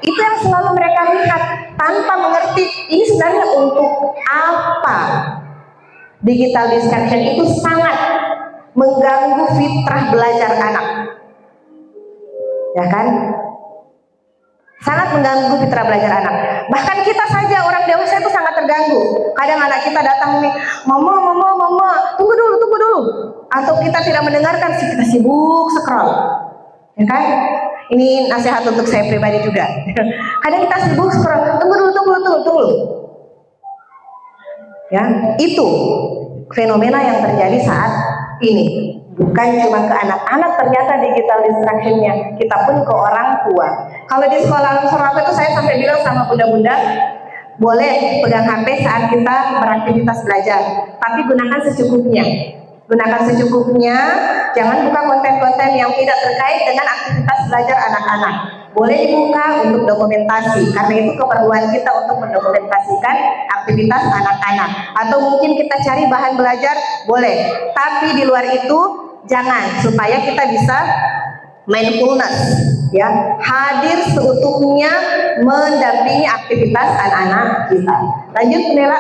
itu yang selalu mereka lihat tanpa mengerti ini sebenarnya untuk apa. Digital distraction itu sangat mengganggu fitrah belajar anak, ya kan? Sangat mengganggu fitrah belajar anak. Bahkan kita saja orang dewasa itu sangat terganggu. Kadang anak kita datang nih, mama, tunggu dulu. Atau kita tidak mendengarkan, kita sibuk scroll, ya kan? Ini nasihat untuk saya pribadi juga. Kadang kita sibuk scroll, tunggu dulu. Ya, itu fenomena yang terjadi saat ini. Bukan cuma ke anak-anak ternyata digital distraction-nya, kita pun ke orang tua. Kalau di sekolah Surabaya itu saya sampai bilang sama bunda-bunda, boleh pegang HP saat kita beraktivitas belajar, tapi gunakan secukupnya. Jangan buka konten-konten yang tidak terkait dengan aktivitas belajar anak-anak. Boleh dibuka untuk dokumentasi, karena itu keperluan kita untuk mendokumentasikan aktivitas anak-anak. Atau mungkin kita cari bahan belajar, boleh. Tapi di luar itu jangan, supaya kita bisa mindfulness, ya, hadir seutuhnya mendampingi aktivitas anak-anak kita. Lanjut, Nela.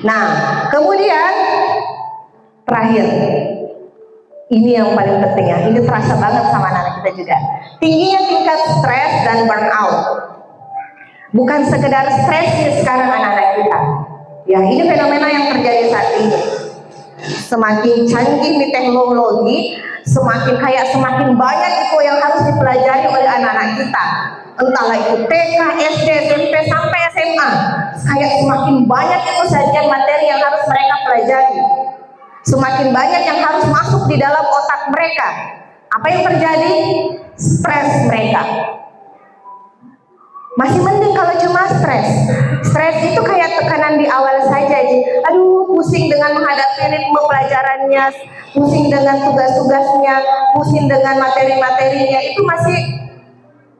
Nah, kemudian terakhir, ini yang paling penting ya, ini terasa banget sama anak kita juga. Tingginya tingkat stres dan burnout. Bukan sekedar stres sekarang anak-anak kita. Ya, ini fenomena yang terjadi saat ini. Semakin canggih di teknologi, semakin banyak itu yang harus dipelajari oleh anak-anak kita. Entahlah itu TK, SD, SMP sampai SMA. Kayak semakin banyak itu sajian materi yang harus mereka pelajari. Semakin banyak yang harus masuk di dalam otak mereka. Apa yang terjadi? Stres mereka. Masih mending kalau cuma stres. Stres itu kayak tekanan di awal saja, aduh pusing dengan menghadapi ritme pelajarannya, pusing dengan tugas-tugasnya, pusing dengan materi-materinya, itu masih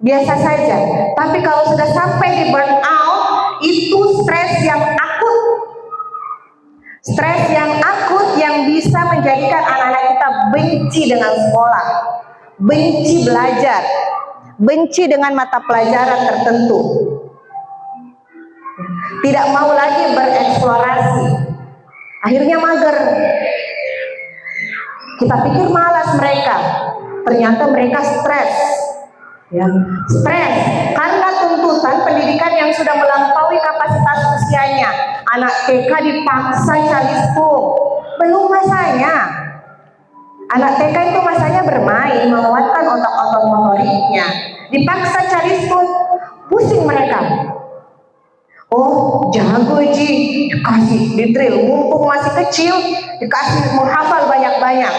biasa saja. Tapi kalau sudah sampai di burnout, itu stres yang akut. Stres yang akut yang bisa menjadikan anak-anak kita benci dengan sekolah, benci belajar, benci dengan mata pelajaran tertentu, tidak mau lagi bereksplorasi, akhirnya mager. Kita pikir malas mereka, ternyata mereka stres, ya, stres karena tuntutan pendidikan yang sudah melampaui kapasitas usianya. Anak TK dipaksa calistung, belum masanya. Anak TK itu masanya bermain, menguatkan otot-otot motoriknya. Dipaksa calistung, pusing mereka. Oh, jago Ji, dikasih di drill, mumpung masih kecil, dikasih menghafal banyak-banyak,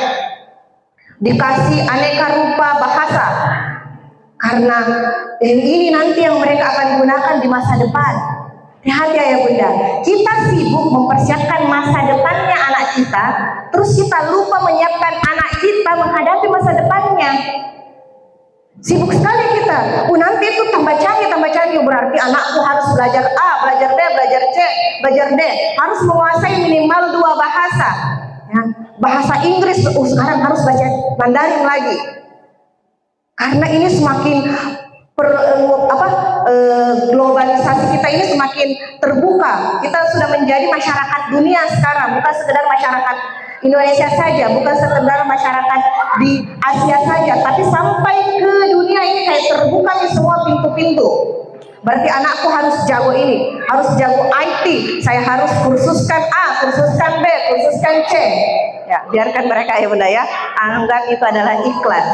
dikasih aneka rupa bahasa, karena ini nanti yang mereka akan gunakan di masa depan. Hati-hati ya bunda, kita sibuk mempersiapkan masa depannya anak kita, terus kita lupa menyiapkan anak kita menghadapi masa depannya. Sibuk sekali kita, nanti itu tambah canggih, berarti anakku harus belajar A, belajar B, belajar C, belajar D, harus menguasai minimal 2 bahasa, ya. Bahasa Inggris, sekarang harus baca Mandarin lagi, karena ini semakin globalisasi kita ini semakin terbuka. Kita sudah menjadi masyarakat dunia sekarang, bukan sekedar masyarakat Indonesia saja, bukan sekedar masyarakat di Asia saja, tapi sampai ke dunia ini kayak terbuka nih semua pintu-pintu. Berarti anakku harus jago ini, harus jago IT, saya harus kursuskan A, kursuskan B, kursuskan C. Ya, biarkan mereka ya Bunda ya, anggap itu adalah iklan.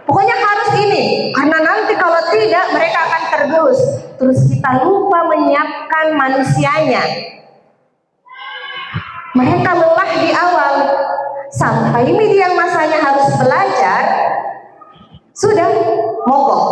Pokoknya harus ini, karena nanti kalau tidak mereka akan tergerus. Terus kita lupa menyiapkan manusianya. Mereka lelah di awal, sampai media masanya harus belajar, sudah mogok.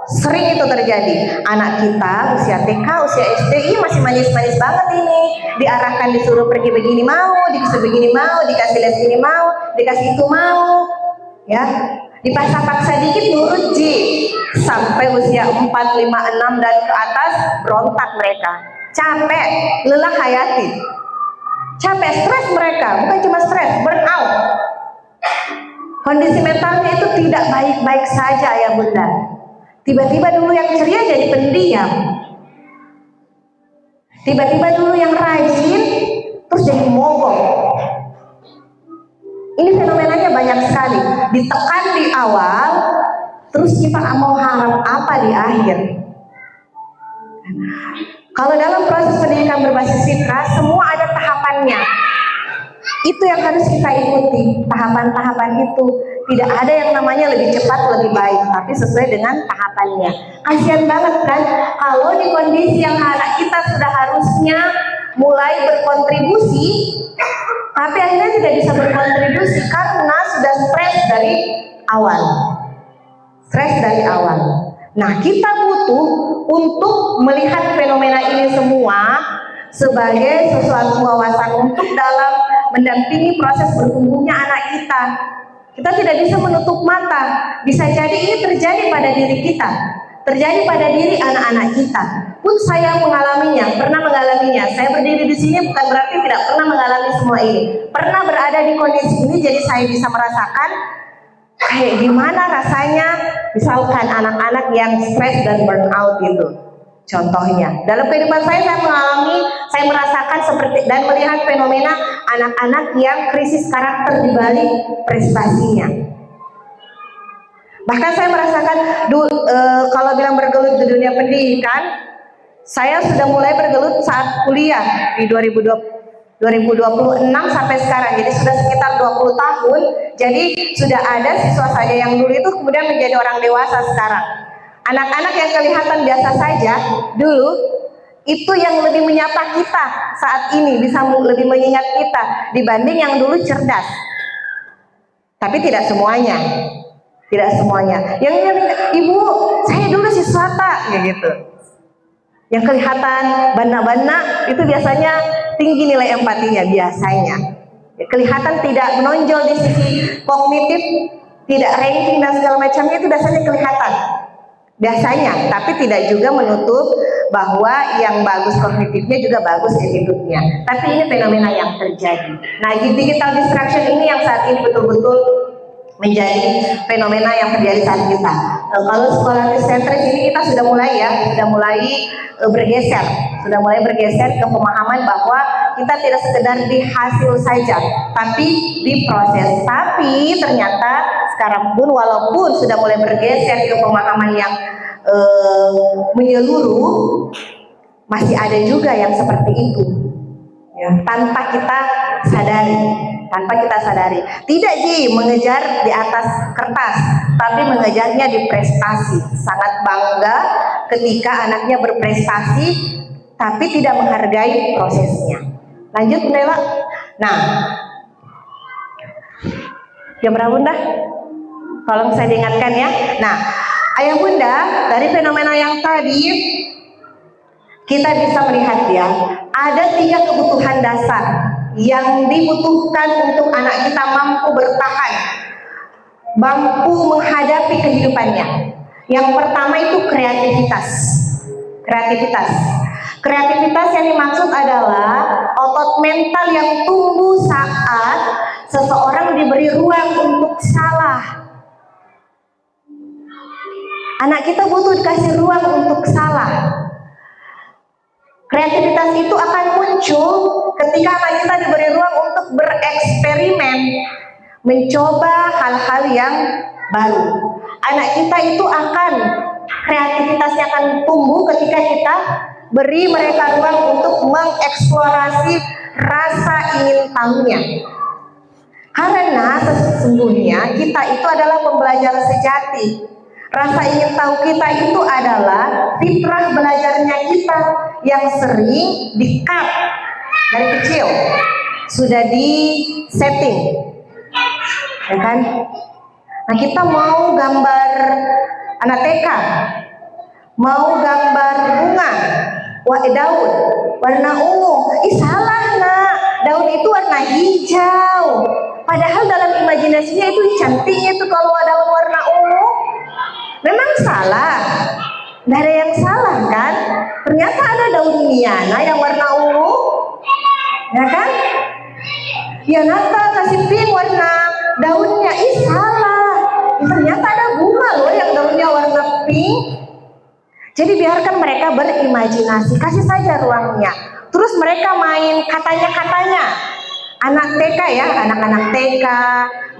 Sering itu terjadi. Anak kita usia TK, usia SD ini masih manis-manis banget ini. Diarahkan disuruh pergi begini mau, disuruh begini mau, dikasih les ini mau, dikasih itu mau. Ya, dipaksa-paksa dikit nurut ji. Sampai usia 4, 5, 6 dan ke atas berontak mereka. Capek, lelah hayati. Capek, stres mereka, bukan cuma stres, burnout. Kondisi mentalnya itu tidak baik-baik saja ya Bunda. Tiba-tiba dulu yang ceria jadi pendiam. Tiba-tiba dulu yang rajin terus jadi mogok. Ini fenomenanya banyak sekali. Ditekan di awal, terus kita mau harap apa di akhir. Kalau dalam proses pendidikan berbasis fitrah, semua ada tahapannya. Itu yang harus kita ikuti, tahapan-tahapan itu. Tidak ada yang namanya lebih cepat, lebih baik, tapi sesuai dengan tahapannya. Kasihan banget kan, kalau di kondisi yang anak kita sudah harusnya mulai berkontribusi, tapi akhirnya tidak bisa berkontribusi karena sudah stres dari awal. Nah, kita butuh untuk melihat fenomena ini semua sebagai sesuatu wawasan untuk dalam mendampingi proses bertumbuhnya anak kita. Kita tidak bisa menutup mata. Bisa jadi ini terjadi pada diri kita, terjadi pada diri anak-anak kita. Pun saya mengalaminya, pernah mengalaminya. Saya berdiri di sini bukan berarti tidak pernah mengalami semua ini. Pernah berada di kondisi ini, jadi saya bisa merasakan kayak gimana rasanya misalkan anak-anak yang stres dan burnout itu. Contohnya, dalam kehidupan saya mengalami, saya merasakan seperti dan melihat fenomena anak-anak yang krisis karakter di balik prestasinya. Bahkan saya merasakan kalau bilang bergelut di dunia pendidikan, saya sudah mulai bergelut saat kuliah di 2026 sampai sekarang. Jadi sudah sekitar 20 tahun. Jadi sudah ada siswa saya yang dulu itu kemudian menjadi orang dewasa sekarang. Anak-anak yang kelihatan biasa saja dulu itu yang lebih menyapa kita saat ini, bisa lebih mengingat kita dibanding yang dulu cerdas. Tapi tidak semuanya. Yang ibu, saya dulu siswa tak, gitu. Yang kelihatan bana-bana itu biasanya tinggi nilai empatinya biasanya. Kelihatan tidak menonjol di sisi kognitif, tidak ranking dan segala macamnya itu biasanya kelihatan. Biasanya, tapi tidak juga menutup bahwa yang bagus kognitifnya juga bagus attitude-nya. Tapi ini fenomena yang terjadi. Nah, digital distraction ini yang saat ini betul-betul menjadi fenomena yang terjadi saat kita. Kalau sekolah sentris ini kita sudah mulai bergeser ke pemahaman bahwa kita tidak sekedar di hasil saja, tapi di proses. Tapi ternyata sekarang pun walaupun sudah mulai bergeser ke pemahaman yang menyeluruh, masih ada juga yang seperti itu, ya, tanpa kita sadari. Tidak mengejar di atas kertas, tapi mengejarnya di prestasi. Sangat bangga ketika anaknya berprestasi, tapi tidak menghargai prosesnya. Lanjut Bunda. Nah, jam berapa Bunda? Tolong saya diingatkan ya. Nah, Ayah Bunda, dari fenomena yang tadi kita bisa melihat ya, ada 3 kebutuhan dasar yang dibutuhkan untuk anak kita mampu bertahan, mampu menghadapi kehidupannya. Yang pertama itu kreativitas. Kreativitas yang dimaksud adalah otot mental yang tumbuh saat seseorang diberi ruang untuk salah. Anak kita butuh dikasih ruang untuk salah. Kreativitas itu akan muncul ketika anak kita diberi ruang untuk bereksperimen, mencoba hal-hal yang baru. Anak kita itu kreativitasnya akan tumbuh ketika kita beri mereka ruang untuk mengeksplorasi rasa ingin tahunya. Karena sesungguhnya kita itu adalah pembelajar sejati. Rasa ingin tahu kita itu adalah fitrah belajarnya kita yang sering di-cut dari kecil, sudah di setting, ya kan? Nah, kita mau gambar anak TK, mau gambar bunga, daun warna ungu, salah nak, daun itu warna hijau. Padahal dalam imajinasinya itu cantiknya itu kalau daun warna ungu. Memang salah, nggak ada yang salah kan? Ternyata ada daun Miana yang warna ungu, ya kan? Ya Natal kasih pink warna daunnya, salah. Ternyata ada bunga loh yang daunnya warna pink. Jadi biarkan mereka berimajinasi, kasih saja ruangnya. Terus mereka main katanya-katanya. Anak TK ya, anak-anak TK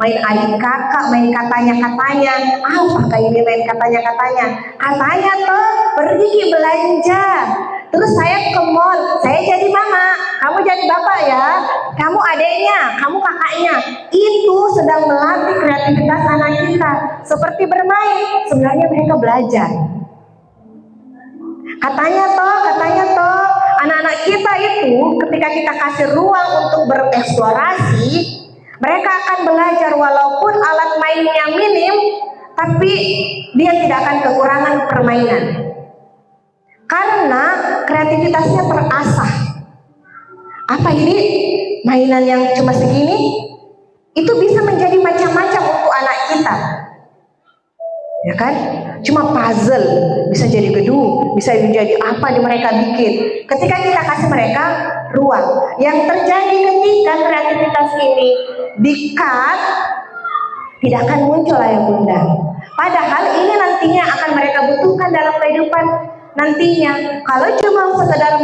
main adik kakak, main katanya-katanya. Apakah ini main katanya-katanya? Katanya toh pergi belanja. Terus saya ke mall, saya jadi mama, kamu jadi bapak ya, kamu adeknya, kamu kakaknya. Itu sedang melatih kreativitas anak kita. Seperti bermain, sebenarnya mereka belajar. Katanya toh, anak-anak kita itu ketika kita kasih ruang untuk bereksplorasi, mereka akan belajar walaupun alat mainnya minim, tapi dia tidak akan kekurangan permainan. Karena kreativitasnya terasah. Apa ini mainan yang cuma segini? Itu bisa menjadi macam-macam untuk anak kita. Ya kan? Cuma puzzle, bisa jadi gedung, bisa menjadi apa yang mereka bikin. Ketika kita kasih mereka ruang, yang terjadi ketika kreativitas ini di-cut, tidak akan muncul ayah bunda. Padahal ini nantinya akan mereka butuhkan dalam kehidupan nantinya. Kalau cuma sekedar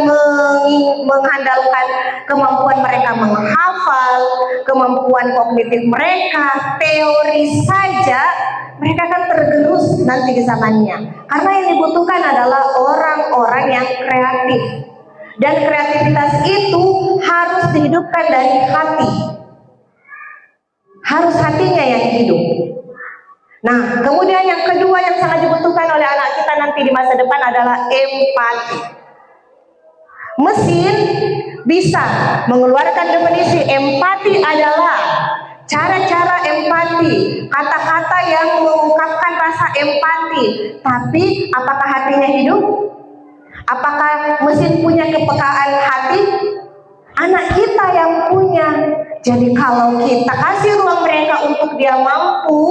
mengandalkan kemampuan mereka menghafal, kemampuan kognitif mereka, teori saja, mereka akan tergerus nanti di zamannya. Karena yang dibutuhkan adalah orang-orang yang kreatif. Dan kreativitas itu harus dihidupkan dari hati. Harus hatinya yang hidup. Nah, kemudian yang kedua yang sangat dibutuhkan oleh anak kita nanti di masa depan adalah empati. Mesin bisa mengeluarkan definisi empati adalah cara-cara empati, kata-kata yang mengungkapkan rasa empati. Tapi apakah hatinya hidup? Apakah mesin punya kepekaan hati? Anak kita yang punya. Jadi kalau kita kasih ruang mereka untuk dia mampu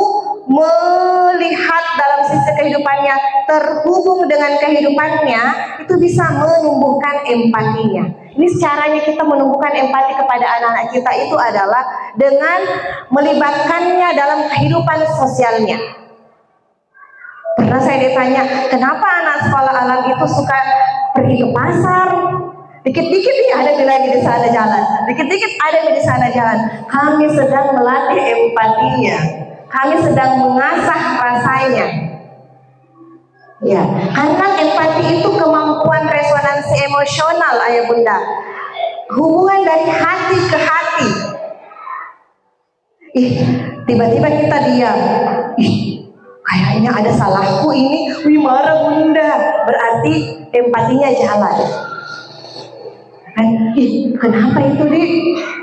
melihat dalam sisi kehidupannya, terhubung dengan kehidupannya, itu bisa menumbuhkan empatinya. Ini caranya kita menumbuhkan empati kepada anak-anak kita itu adalah dengan melibatkannya dalam kehidupan sosialnya. Pernah saya ditanya, kenapa anak sekolah alam itu suka pergi ke pasar? Dikit-dikit dia ada lagi di sana jalan, dikit-dikit ada di sana jalan. Kami sedang melatih empatinya, kami sedang mengasah rasanya. Ya, karena empati itu kemampuan resonansi emosional, ayah bunda, hubungan dari hati ke hati. Tiba-tiba kita diam. Kayaknya ada salahku ini. Marah bunda, berarti empatinya jalan. Kenapa itu dik?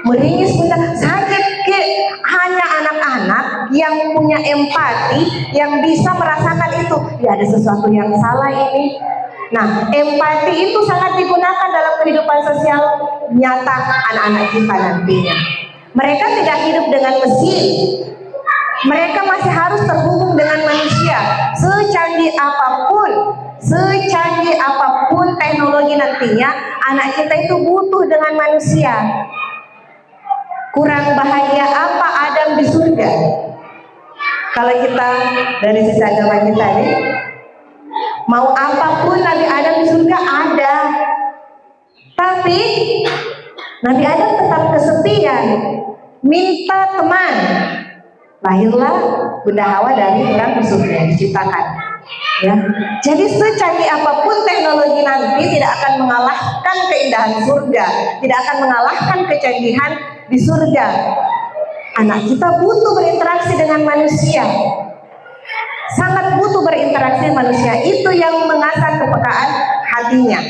Meringis bunda, sakit ke? Hanya anak-anak yang punya empati yang bisa merasakan itu. Ya ada sesuatu yang salah ini. Nah, empati itu sangat digunakan dalam kehidupan sosial nyata anak-anak kita nantinya. Mereka tidak hidup dengan mesin. Mereka masih harus terhubung dengan manusia. Secanggih apapun teknologi nantinya, anak kita itu butuh dengan manusia. Kurang bahagia apa Adam di surga? Kalau kita dari sisi agama kita nih, Mau apapun Nabi Adam di surga ada. Tapi Nabi Adam tetap kesepian, minta teman. Lahirlah Bunda Hawa dari tulang rusuknya, diciptakan. Ya. Jadi secanggih apapun teknologi nanti tidak akan mengalahkan keindahan surga, tidak akan mengalahkan kecanggihan di surga. Anak kita butuh berinteraksi dengan manusia, sangat butuh berinteraksi dengan manusia. Itu yang mengasah kepekaan hatinya.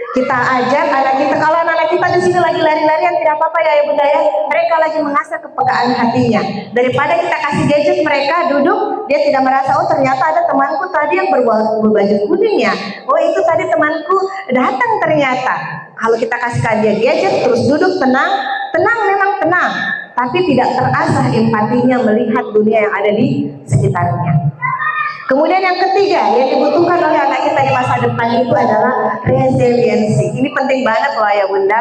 Kita ajak anak kita, kalau anak kita di sini lagi lari-larian tidak apa-apa ya Bunda ya, mereka lagi mengasah kepekaan hatinya. Daripada kita kasih gadget mereka duduk, dia tidak merasa, oh ternyata ada temanku tadi yang berbaju kuning ya, oh itu tadi temanku datang ternyata. Kalau kita kasihkan dia gadget terus duduk tenang memang tenang, tapi tidak terasah empatinya melihat dunia yang ada di sekitarnya. Kemudian yang ketiga yang dibutuhkan oleh anak kita di masa depan itu adalah resiliensi. Ini penting banget loh ya Bunda.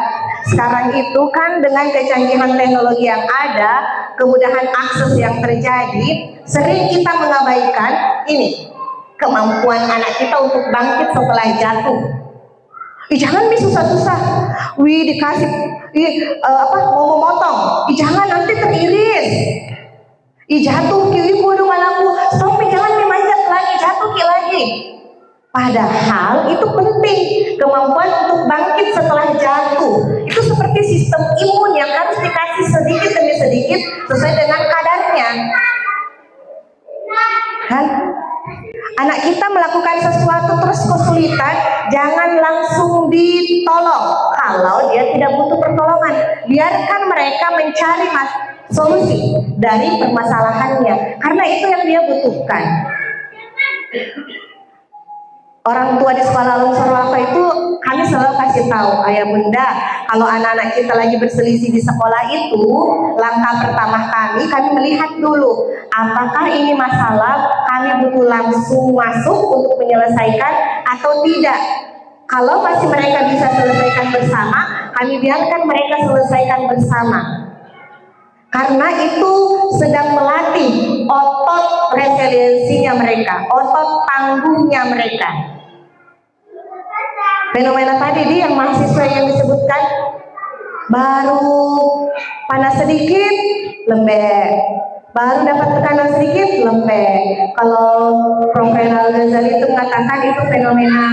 Sekarang itu kan dengan kecanggihan teknologi yang ada, kemudahan akses yang terjadi, sering kita mengabaikan ini kemampuan anak kita untuk bangkit setelah jatuh. Jangan susah-susah, dikasih mau memotong, jangan nanti teriris. Jatuh ki kudu anakku, stop jangan dimanjat lagi, jatuh ki lagi. Padahal itu penting, kemampuan untuk bangkit setelah jatuh. Itu seperti sistem imun yang harus dikasih sedikit demi sedikit sesuai dengan kadarnya. Kan? Anak kita melakukan sesuatu terus kesulitan, jangan langsung ditolong kalau dia tidak butuh pertolongan. Biarkan mereka mencari solusi dari permasalahannya, karena itu yang dia butuhkan. Orang tua di sekolah Al-Surwaka itu kami selalu kasih tahu, ayah bunda, kalau anak-anak kita lagi berselisih di sekolah itu, langkah pertama kami melihat dulu apakah ini masalah kami butuh langsung masuk untuk menyelesaikan atau tidak. Kalau masih mereka bisa selesaikan bersama, kami biarkan mereka selesaikan bersama. Karena itu sedang melatih otot resiliensinya mereka, otot tangguhnya mereka. Fenomena tadi yang mahasiswa yang disebutkan, baru panas sedikit lembek, baru dapat tekanan sedikit lembek. Kalau Prof. Al-Ghazali itu mengatakan itu fenomena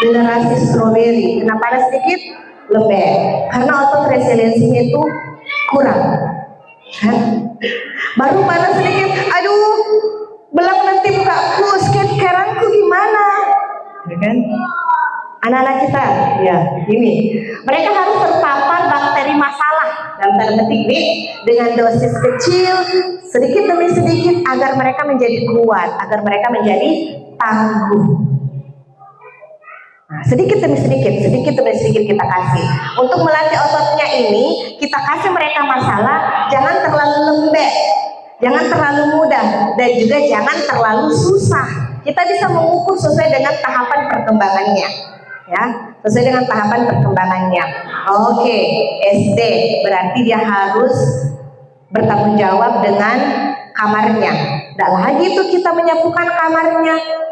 generasi strawberry, kena panas sedikit lembek, karena otot resiliensinya itu kurang. Baru panas sedikit, aduh belum nanti bukaku, skincare-anku gimana, ya kan? Anak-anak kita, ya ini mereka harus terpapar bakteri masalah dalam tanda petik dengan dosis kecil, sedikit demi sedikit, agar mereka menjadi kuat, agar mereka menjadi tangguh. Nah, sedikit demi sedikit kita kasih. Untuk melatih ototnya ini, kita kasih mereka masalah, jangan terlalu lembek, jangan terlalu mudah, dan juga jangan terlalu susah. Kita bisa mengukur sesuai dengan tahapan perkembangannya, ya, sesuai dengan tahapan perkembangannya. Oke, SD berarti dia harus bertanggung jawab dengan kamarnya. Tidak lagi tuh kita menyapukan kamarnya.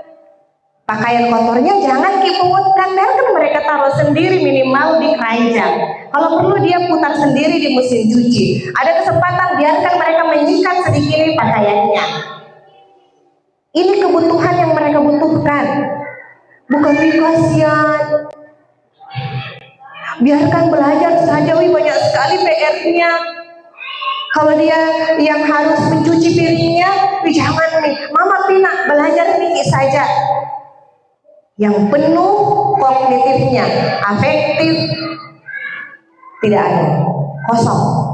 Pakaian kotornya jangan dipungutkan, biarkan mereka taruh sendiri minimal di keranjang. Kalau perlu dia putar sendiri di mesin cuci. Ada kesempatan biarkan mereka menyikat sedikit pakaiannya. Ini kebutuhan yang mereka butuhkan. Bukan kasihan. Biarkan belajar saja, banyak sekali PR-nya. Kalau dia yang harus mencuci piringnya, jangan mama Pina belajar sedikit saja. Yang penuh kognitifnya, afektif tidak ada, kosong.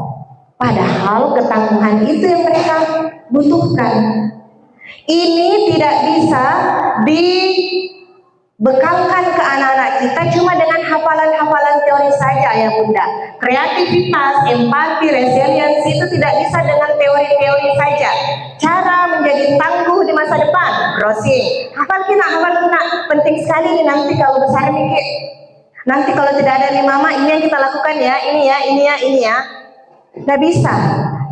Padahal ketangguhan itu yang mereka butuhkan. Ini tidak bisa dibekalkan ke anak-anak kita cuma dengan hafalan-hafalan teori saja ya bunda. Kreativitas, empati, resiliensi itu tidak bisa dengan teori-teori saja. Cara menjadi tangguh di masa depan, crossing, hafal kena, penting sekali nih nanti kalau besar nih. Nanti kalau tidak ada nih mama, ini yang kita lakukan ya, ini ya. Nggak bisa,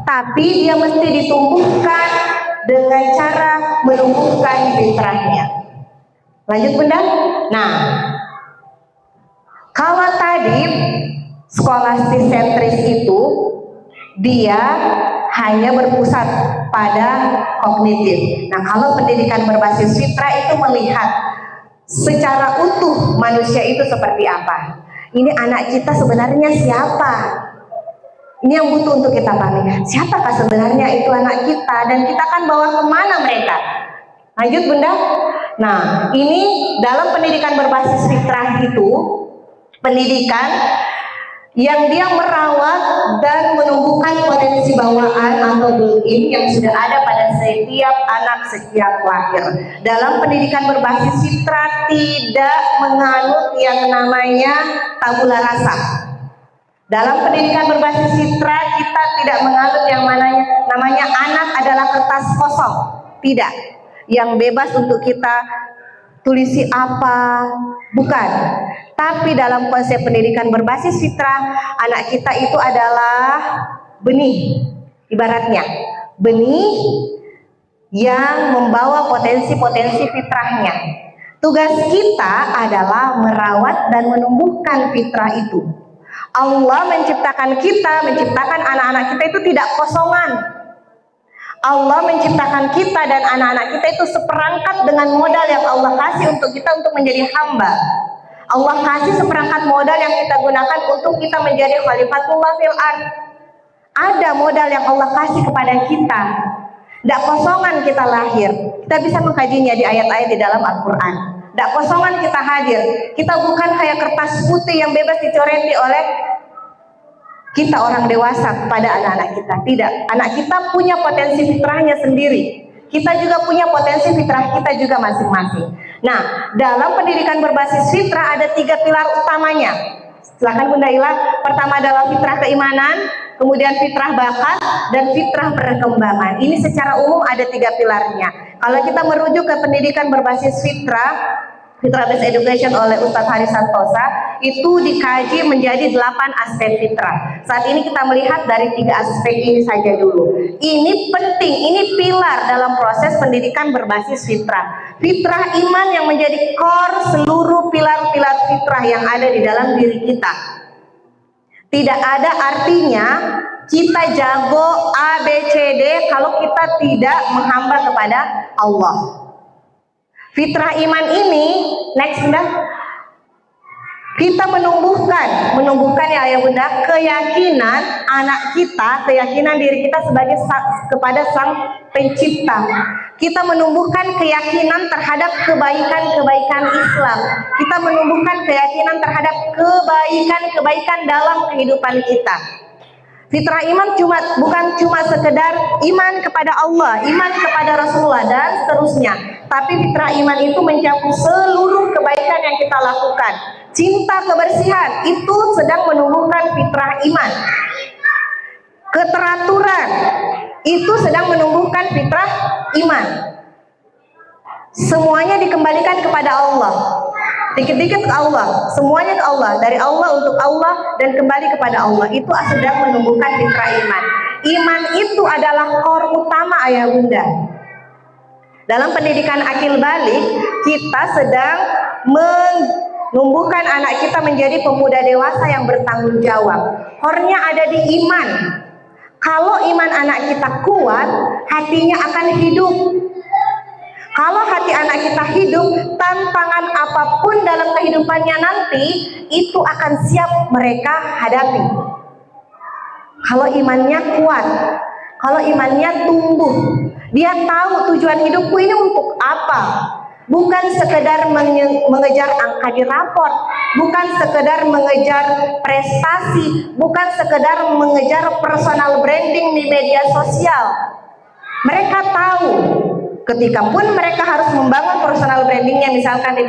tapi dia mesti ditumbuhkan dengan cara menumbuhkan fitrahnya. Lanjut Bunda. Nah, kalau tadi skolastis sentris itu dia hanya berpusat pada kognitif. Nah, kalau pendidikan berbasis fitrah itu melihat secara utuh manusia itu seperti apa. Ini anak kita sebenarnya siapa? Ini yang butuh untuk kita pahami. Siapakah sebenarnya itu anak kita, dan kita akan bawa kemana mereka? Lanjut Bunda. Nah, ini dalam pendidikan berbasis fitrah itu pendidikan yang dia merawat dan menumbuhkan potensi bawaan atau built-in yang sudah ada pada setiap anak sejak lahir. Dalam pendidikan berbasis fitrah tidak menganut yang namanya tabula rasa. Dalam pendidikan berbasis fitrah kita tidak menganut yang namanya anak adalah kertas kosong. Tidak. Yang bebas untuk kita tulisi apa, bukan. Tapi dalam konsep pendidikan berbasis fitrah, anak kita itu adalah benih, ibaratnya benih yang membawa potensi-potensi fitrahnya. Tugas kita adalah merawat dan menumbuhkan fitrah itu. Allah menciptakan kita, menciptakan anak-anak kita itu tidak kosongan. Allah menciptakan kita dan anak-anak kita itu seperangkat dengan modal yang Allah kasih untuk kita untuk menjadi hamba. Allah kasih seperangkat modal yang kita gunakan untuk kita menjadi khalifatullah fil ard. Ada modal yang Allah kasih kepada kita. Tidak kosongan kita lahir. Kita bisa mengkajinya di ayat-ayat di dalam Al-Quran. Tidak kosongan kita hadir. Kita bukan kayak kertas putih yang bebas dicoreti oleh kita orang dewasa kepada anak-anak kita. Tidak. Anak kita punya potensi fitrahnya sendiri. Kita juga punya potensi fitrah kita juga masing-masing. Nah, dalam pendidikan berbasis fitrah ada 3 pilar utamanya. Silakan Bunda Ila. Pertama adalah fitrah keimanan, kemudian fitrah bakat, dan fitrah perkembangan. Ini secara umum ada 3 pilarnya. Kalau kita merujuk ke pendidikan berbasis fitrah based education oleh Ustadz Haris Santosa, itu dikaji menjadi 8 aspek fitrah. Saat ini kita melihat dari 3 aspek ini saja dulu. Ini penting, ini pilar dalam proses pendidikan berbasis fitrah. Fitrah iman yang menjadi core seluruh pilar-pilar fitrah yang ada di dalam diri kita. Tidak ada artinya kita jago A, B, C, D kalau kita tidak menghamba kepada Allah. Fitrah iman ini, next Bunda, kita menumbuhkan ya Ayah Bunda, keyakinan anak kita, keyakinan diri kita sebagai kepada Sang Pencipta. Kita menumbuhkan keyakinan terhadap kebaikan-kebaikan Islam. Kita menumbuhkan keyakinan terhadap kebaikan-kebaikan dalam kehidupan kita. Fitrah iman bukan cuma sekedar iman kepada Allah, iman kepada Rasulullah dan seterusnya. Tapi fitrah iman itu mencakup seluruh kebaikan yang kita lakukan. Cinta kebersihan itu sedang menumbuhkan fitrah iman. Keteraturan itu sedang menumbuhkan fitrah iman. Semuanya dikembalikan kepada Allah. Dikit-dikit ke Allah, semuanya ke Allah, dari Allah untuk Allah dan kembali kepada Allah. Itu sedang menumbuhkan fitrah iman. Iman itu adalah core utama Ayah Bunda. Dalam pendidikan akil balik, kita sedang menumbuhkan anak kita menjadi pemuda dewasa yang bertanggung jawab. Core-nya ada di iman. Kalau iman anak kita kuat, hatinya akan hidup. Kalau hati anak kita hidup, tantangan apapun dalam kehidupannya nanti, itu akan siap mereka hadapi. Kalau imannya kuat, kalau imannya tumbuh, dia tahu tujuan hidupku ini untuk apa. Bukan sekedar mengejar angka di rapor, bukan sekedar mengejar prestasi, bukan sekedar mengejar personal branding di media sosial. Mereka tahu ketika pun mereka harus membangun personal brandingnya misalkan di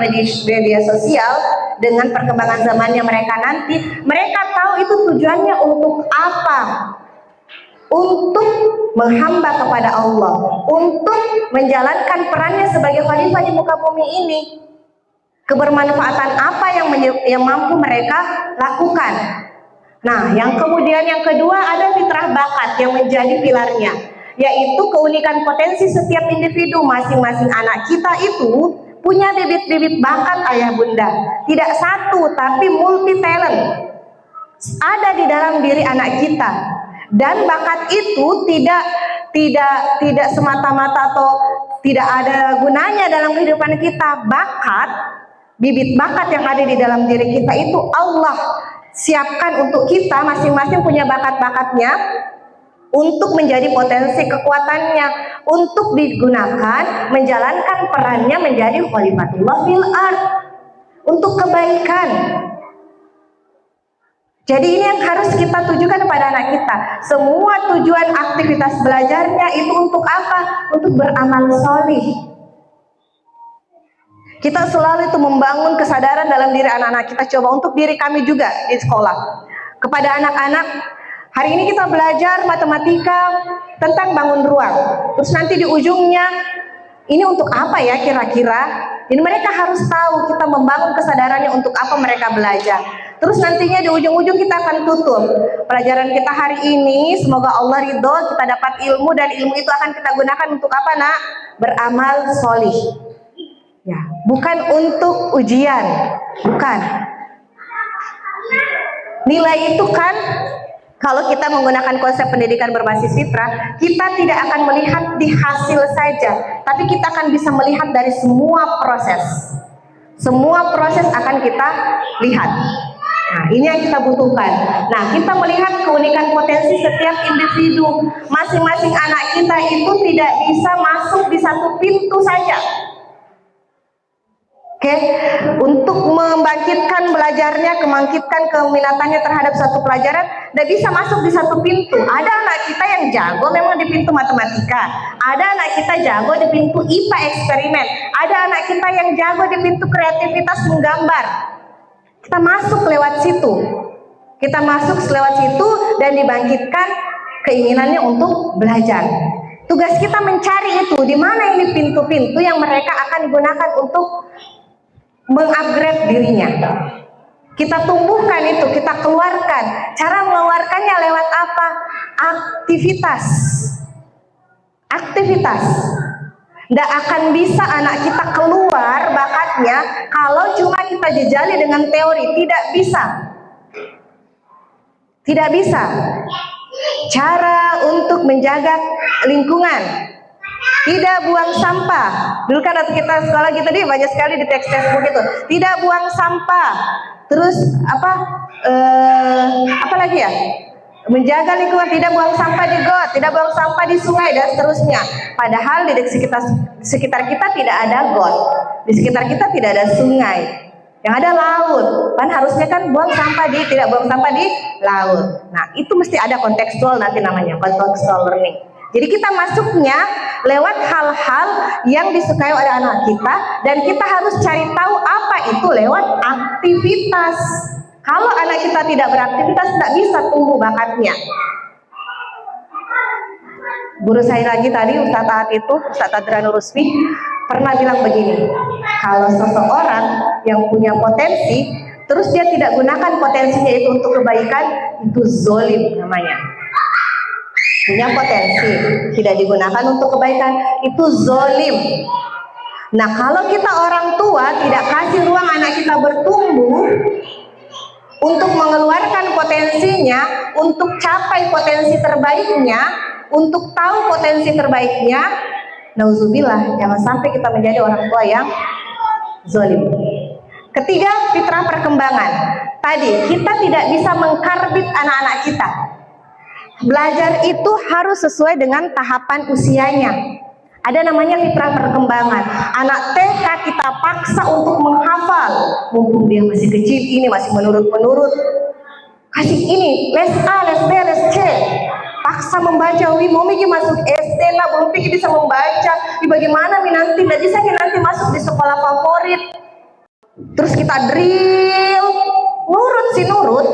media sosial dengan perkembangan zamannya mereka nanti, mereka tahu itu tujuannya untuk apa. Untuk menghamba kepada Allah, untuk menjalankan perannya sebagai khalifah di muka bumi ini. Kebermanfaatan apa yang mampu mereka lakukan. Nah, yang kedua ada fitrah bakat yang menjadi pilarnya, yaitu keunikan potensi setiap individu. Masing-masing anak kita itu punya bibit-bibit bakat ayah bunda, tidak satu tapi multi talent ada di dalam diri anak kita. Dan bakat itu tidak semata-mata atau tidak ada gunanya dalam kehidupan kita. Bibit bakat yang ada di dalam diri kita itu Allah siapkan untuk kita, masing-masing punya bakat-bakatnya untuk menjadi potensi kekuatannya, untuk digunakan menjalankan perannya menjadi khalifatullah fil ard, untuk kebaikan. Jadi ini yang harus kita tujukan kepada anak kita. Semua tujuan aktivitas belajarnya itu untuk apa? Untuk beramal solih. Kita selalu itu membangun kesadaran dalam diri anak-anak kita. Coba untuk diri kami juga di sekolah. Kepada anak-anak, hari ini kita belajar matematika tentang bangun ruang. Terus nanti di ujungnya, ini untuk apa ya kira-kira? Jadi mereka harus tahu kita membangun kesadarannya untuk apa mereka belajar. Terus nantinya di ujung-ujung kita akan tutup pelajaran kita hari ini. Semoga Allah ridho, kita dapat ilmu dan ilmu itu akan kita gunakan untuk apa nak? Beramal solih. Ya, bukan untuk ujian, bukan. Nilai itu kan kalau kita menggunakan konsep pendidikan berbasis fitrah, kita tidak akan melihat di hasil saja, tapi kita akan bisa melihat dari semua proses. Semua proses akan kita lihat. Nah, ini yang kita butuhkan. Nah, kita melihat keunikan potensi setiap individu. Masing-masing anak kita itu tidak bisa masuk di satu pintu saja. Oke, untuk membangkitkan belajarnya, membangkitkan keminatannya terhadap satu pelajaran, tidak bisa masuk di satu pintu. Ada anak kita yang jago memang di pintu matematika, ada anak kita jago di pintu IPA eksperimen, ada anak kita yang jago di pintu kreativitas menggambar. Kita masuk lewat situ, kita masuk lewat situ dan dibangkitkan keinginannya untuk belajar. Tugas kita mencari itu, di mana ini pintu-pintu yang mereka akan gunakan untuk mengupgrade dirinya. Kita tumbuhkan itu, kita keluarkan. Cara mengeluarkannya lewat apa? Aktivitas. Aktivitas. Tidak akan bisa anak kita keluar bakatnya kalau cuma kita jejali dengan teori. Tidak bisa. Tidak bisa. Cara untuk menjaga lingkungan. Tidak buang sampah. Dulu kan waktu kita sekolah gitu nih banyak sekali di textbook itu. Tidak buang sampah. Terus apa lagi ya? Menjaga lingkungan, tidak buang sampah di got, tidak buang sampah di sungai dan seterusnya. Padahal di sekitar kita tidak ada got, di sekitar kita tidak ada sungai, yang ada laut. Kan harusnya kan buang sampah tidak buang sampah di laut. Nah itu mesti ada kontekstual nanti namanya kontekstual learning. Jadi kita masuknya lewat hal-hal yang disukai oleh anak kita dan kita harus cari tahu apa itu lewat aktivitas. Kalau anak kita tidak beraktivitas, tidak bisa tumbuh bakatnya. Guru saya lagi tadi, Ustaz Adrano Rusfi, pernah bilang begini, kalau seseorang yang punya potensi, terus dia tidak gunakan potensinya itu untuk kebaikan, itu zolim namanya. Punya potensi, tidak digunakan untuk kebaikan, itu zolim. Nah, kalau kita orang tua tidak kasih ruang anak kita bertumbuh, untuk mengeluarkan potensinya, untuk capai potensi terbaiknya, untuk tahu potensi terbaiknya, nauzubillah, jangan sampai kita menjadi orang tua yang zalim. Ketiga, fitrah perkembangan. Tadi, kita tidak bisa mengkarbit anak-anak kita. Belajar itu harus sesuai dengan tahapan usianya. Ada namanya fitrah perkembangan. Anak TK kita paksa untuk menghafal, mumpung dia masih kecil, ini masih menurut-menurut. Kasih ini, les A, les B, les C. Paksa membaca, mau mikir masuk SD lah, belum pikir bisa membaca. Bagaimana nanti, tidak bisa nanti masuk di sekolah favorit. Terus kita drill, nurut,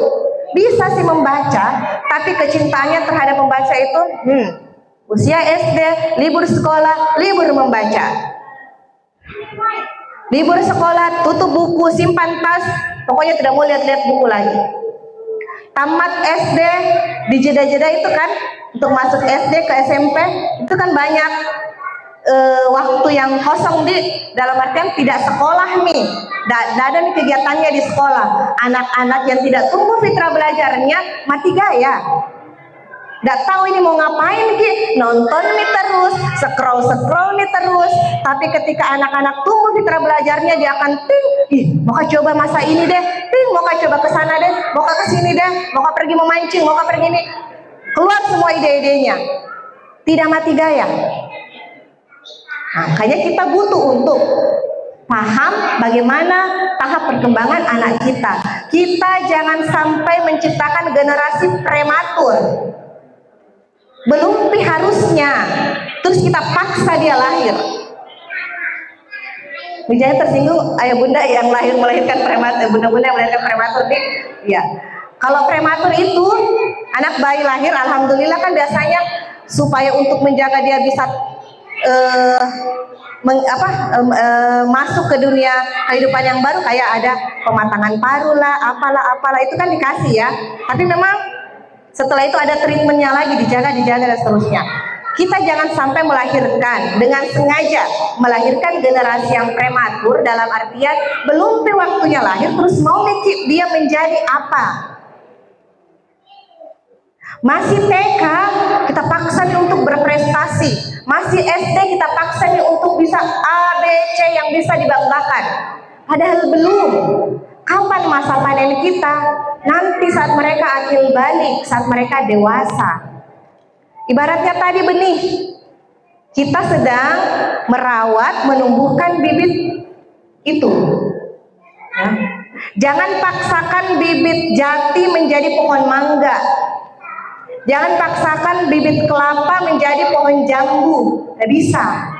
bisa sih membaca, tapi kecintaannya terhadap membaca itu, usia SD, libur sekolah, libur membaca. Libur sekolah, tutup buku, simpan tas, pokoknya tidak mau lihat-lihat buku lagi. Tamat SD, di jeda-jeda itu kan, untuk masuk SD ke SMP, itu kan banyak waktu yang kosong dalam artian tidak sekolah nih, tidak ada nih kegiatannya di sekolah. Anak-anak yang tidak tumbuh fitrah belajarnya mati gaya, tidak tahu ini mau ngapain ki, nonton nih terus, scroll nih terus. Tapi ketika anak-anak tumbuh fitrah belajarnya, dia akan mau coba masa ini deh, mau coba ke sana deh, mau ke sini deh, mau pergi memancing, mau pergi ini, keluar semua ide-idenya, tidak mati gaya. Makanya kita butuh untuk paham bagaimana tahap perkembangan anak kita. Kita jangan sampai menciptakan generasi prematur, belum harusnya, terus kita paksa dia lahir. Misalnya tersinggung ayah bunda yang melahirkan prematur, bunda-bunda yang melahirkan prematur nih, ya. Kalau prematur itu anak bayi lahir, alhamdulillah kan biasanya supaya untuk menjaga dia bisa masuk ke dunia kehidupan yang baru, kayak ada pematangan paru lah, apalah itu kan dikasih ya. Tapi memang setelah itu ada treatmentnya lagi, dijaga dan seterusnya. Kita jangan sampai melahirkan dengan sengaja, melahirkan generasi yang prematur dalam artian belum waktunya lahir terus mau dia menjadi apa. Masih TK kita paksa nih untuk berprestasi, masih SD kita paksa nih untuk bisa A, B, C yang bisa dibanggakan. Padahal belum. Kapan masa panen kita? Nanti saat mereka akil balik, saat mereka dewasa. Ibaratnya tadi benih, kita sedang merawat, menumbuhkan bibit itu. Ya. Jangan paksakan bibit jati menjadi pohon mangga. Jangan paksakan bibit kelapa menjadi pohon jambu. Tidak bisa.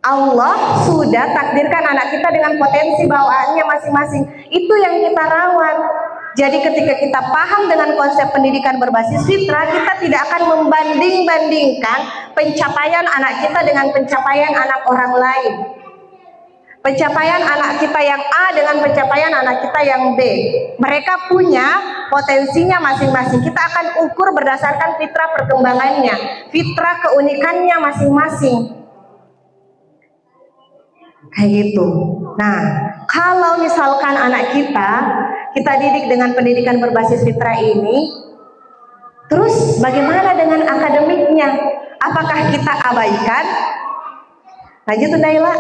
Allah sudah takdirkan anak kita dengan potensi bawaannya masing-masing. Itu yang kita rawat. Jadi ketika kita paham dengan konsep pendidikan berbasis fitrah, kita tidak akan membanding-bandingkan pencapaian anak kita dengan pencapaian anak orang lain. Pencapaian anak kita yang A dengan pencapaian anak kita yang B. Mereka punya potensinya masing-masing. Kita akan ukur berdasarkan fitrah perkembangannya, fitrah keunikannya masing-masing. Kayak gitu. Nah, kalau misalkan anak kita didik dengan pendidikan berbasis fitrah ini, terus bagaimana dengan akademiknya? Apakah kita abaikan? Lanjut Naila.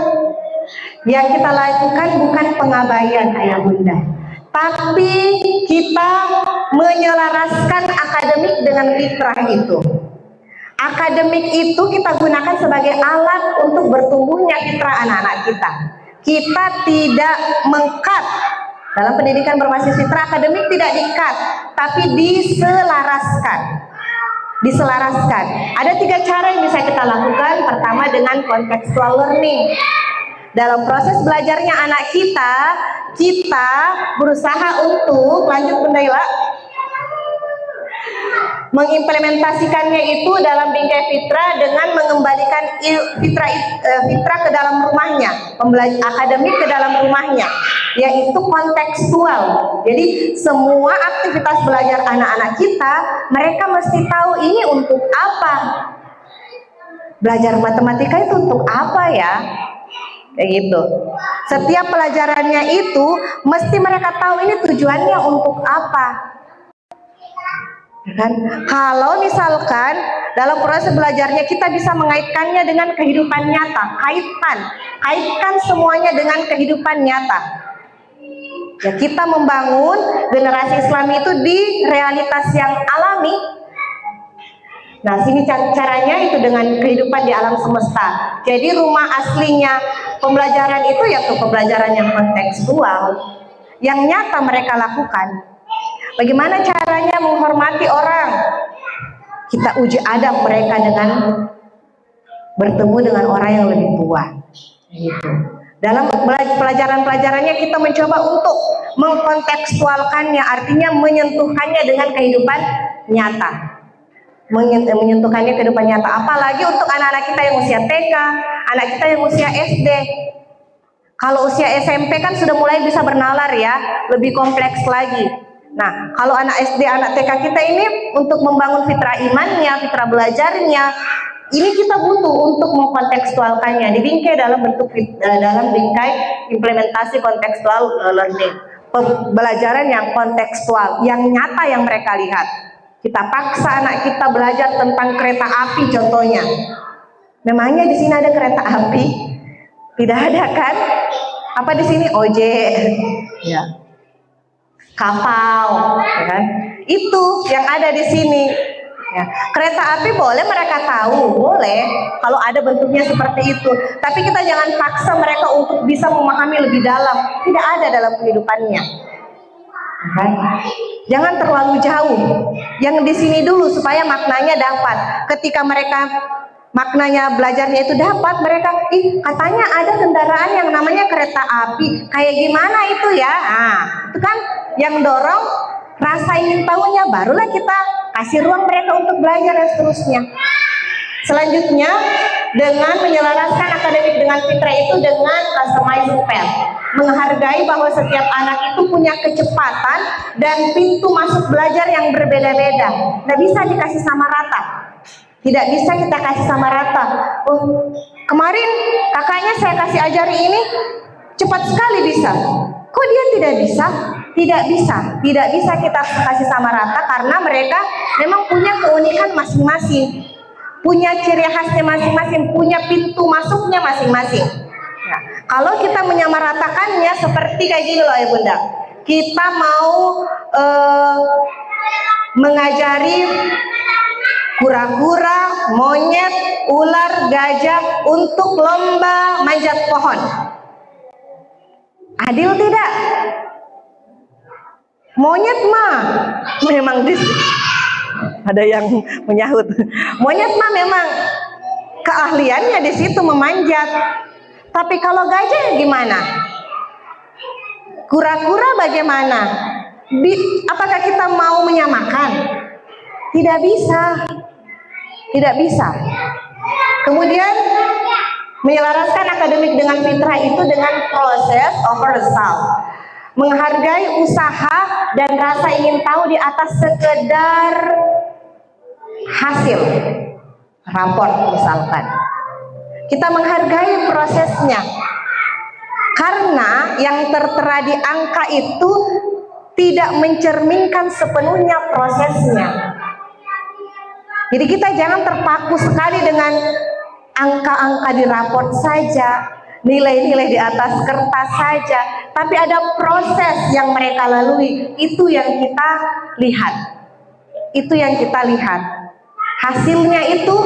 Yang kita lakukan bukan pengabaian ayah bunda, tapi kita menyelaraskan akademik dengan fitrah itu. Akademik itu kita gunakan sebagai alat untuk bertumbuhnya fitrah anak-anak kita. Kita tidak meng-cut. Dalam pendidikan berbasis fitrah, akademik tidak di-cut, tapi diselaraskan. Ada 3 cara yang bisa kita lakukan. Pertama, dengan contextual learning. Dalam proses belajarnya anak kita berusaha untuk lanjut Bunda Ila, mengimplementasikannya itu dalam bingkai fitrah dengan mengembalikan fitrah ke dalam rumahnya, akademik ke dalam rumahnya, yaitu kontekstual. Jadi semua aktivitas belajar anak-anak kita, mereka mesti tahu ini untuk apa. Belajar matematika itu untuk apa ya? Kayak gitu. Setiap pelajarannya itu mesti mereka tahu ini tujuannya untuk apa. Kan? Kalau misalkan dalam proses belajarnya kita bisa mengaitkannya dengan kehidupan nyata, kaitkan semuanya dengan kehidupan nyata. Ya, kita membangun generasi Islam itu di realitas yang alami. Nah, sini caranya itu dengan kehidupan di alam semesta. Jadi rumah aslinya pembelajaran itu ya pembelajaran yang kontekstual, yang nyata mereka lakukan. Bagaimana caranya menghormati orang? Kita uji adab mereka dengan bertemu dengan orang yang lebih tua. Gitu. Dalam pelajaran-pelajarannya kita mencoba untuk mengkontekstualkannya, artinya menyentuhkannya dengan kehidupan nyata. Menyentuhkannya kehidupan nyata, apalagi untuk anak-anak kita yang usia TK, anak kita yang usia SD. Kalau usia SMP kan sudah mulai bisa bernalar ya, lebih kompleks lagi. Nah, kalau anak SD, anak TK kita ini untuk membangun fitrah imannya, fitrah belajarnya, Ini kita butuh untuk mengkontekstualkannya, dibingkai dalam bentuk dalam bingkai implementasi kontekstual learning. Pembelajaran yang kontekstual, yang nyata yang mereka lihat. Kita paksa anak kita belajar tentang kereta api contohnya. Memangnya di sini ada kereta api? Tidak ada kan? Apa di sini ojek? Ya. Kapal, ya kan? Itu yang ada di sini. Ya. Kereta api boleh mereka tahu, boleh kalau ada bentuknya seperti itu. Tapi kita jangan paksa mereka untuk bisa memahami lebih dalam. Tidak ada dalam kehidupannya. Okay. Jangan terlalu jauh. Yang di sini dulu supaya maknanya dapat. Ketika mereka maknanya belajarnya itu dapat, mereka katanya ada kendaraan yang namanya kereta api. Kayak gimana itu ya? Nah, itu kan yang dorong rasa ingin tahunya, barulah kita kasih ruang mereka untuk belajar dan seterusnya. Selanjutnya, dengan menyelaraskan akademik dengan fitrah itu dengan customizing path, menghargai bahwa setiap anak itu punya kecepatan dan pintu masuk belajar yang berbeda-beda. Nggak bisa dikasih sama rata. Tidak bisa kita kasih sama rata. Oh, kemarin kakaknya saya kasih ajari ini cepat sekali bisa. Kok dia tidak bisa? Tidak bisa. Tidak bisa kita kasih sama rata karena mereka memang punya keunikan masing-masing. Punya ciri khasnya masing-masing, punya pintu masuknya masing-masing. Nah, kalau kita menyamaratakannya seperti kayak gini loh ya Bunda. Kita mau mengajari kura-kura, monyet, ular, gajah untuk lomba manjat pohon. Adil tidak? Monyet mah memang ada yang menyahut. Monyet mah memang keahliannya di situ memanjat. Tapi kalau gajah gimana? Kura-kura bagaimana? Apakah kita mau menyamakan? Tidak bisa. Tidak bisa. Kemudian menyelaraskan akademik dengan fitrah itu dengan proses over result. Menghargai usaha dan rasa ingin tahu di atas sekedar hasil raport misalkan. Kita menghargai prosesnya. Karena yang tertera di angka itu tidak mencerminkan sepenuhnya prosesnya. Jadi kita jangan terpaku sekali dengan angka-angka di raport saja, nilai-nilai di atas kertas saja, tapi ada proses yang mereka lalui, itu yang kita lihat. Itu yang kita lihat. Hasilnya itu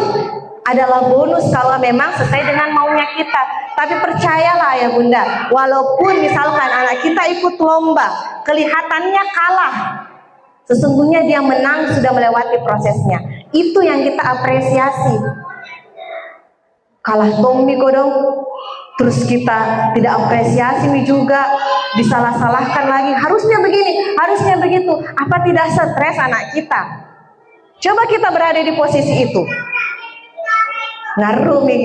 adalah bonus kalau memang sesuai dengan maunya kita. Tapi percayalah ya Bunda, walaupun misalkan anak kita ikut lomba, kelihatannya kalah, sesungguhnya dia menang sudah melewati prosesnya. Itu yang kita apresiasi. Kalah Tommy kodong, terus kita tidak apresiasi nih juga, disalah-salahkan lagi. Harusnya begini, harusnya begitu. Apa tidak stres anak kita? Coba kita berada di posisi itu. Ngaruh nih,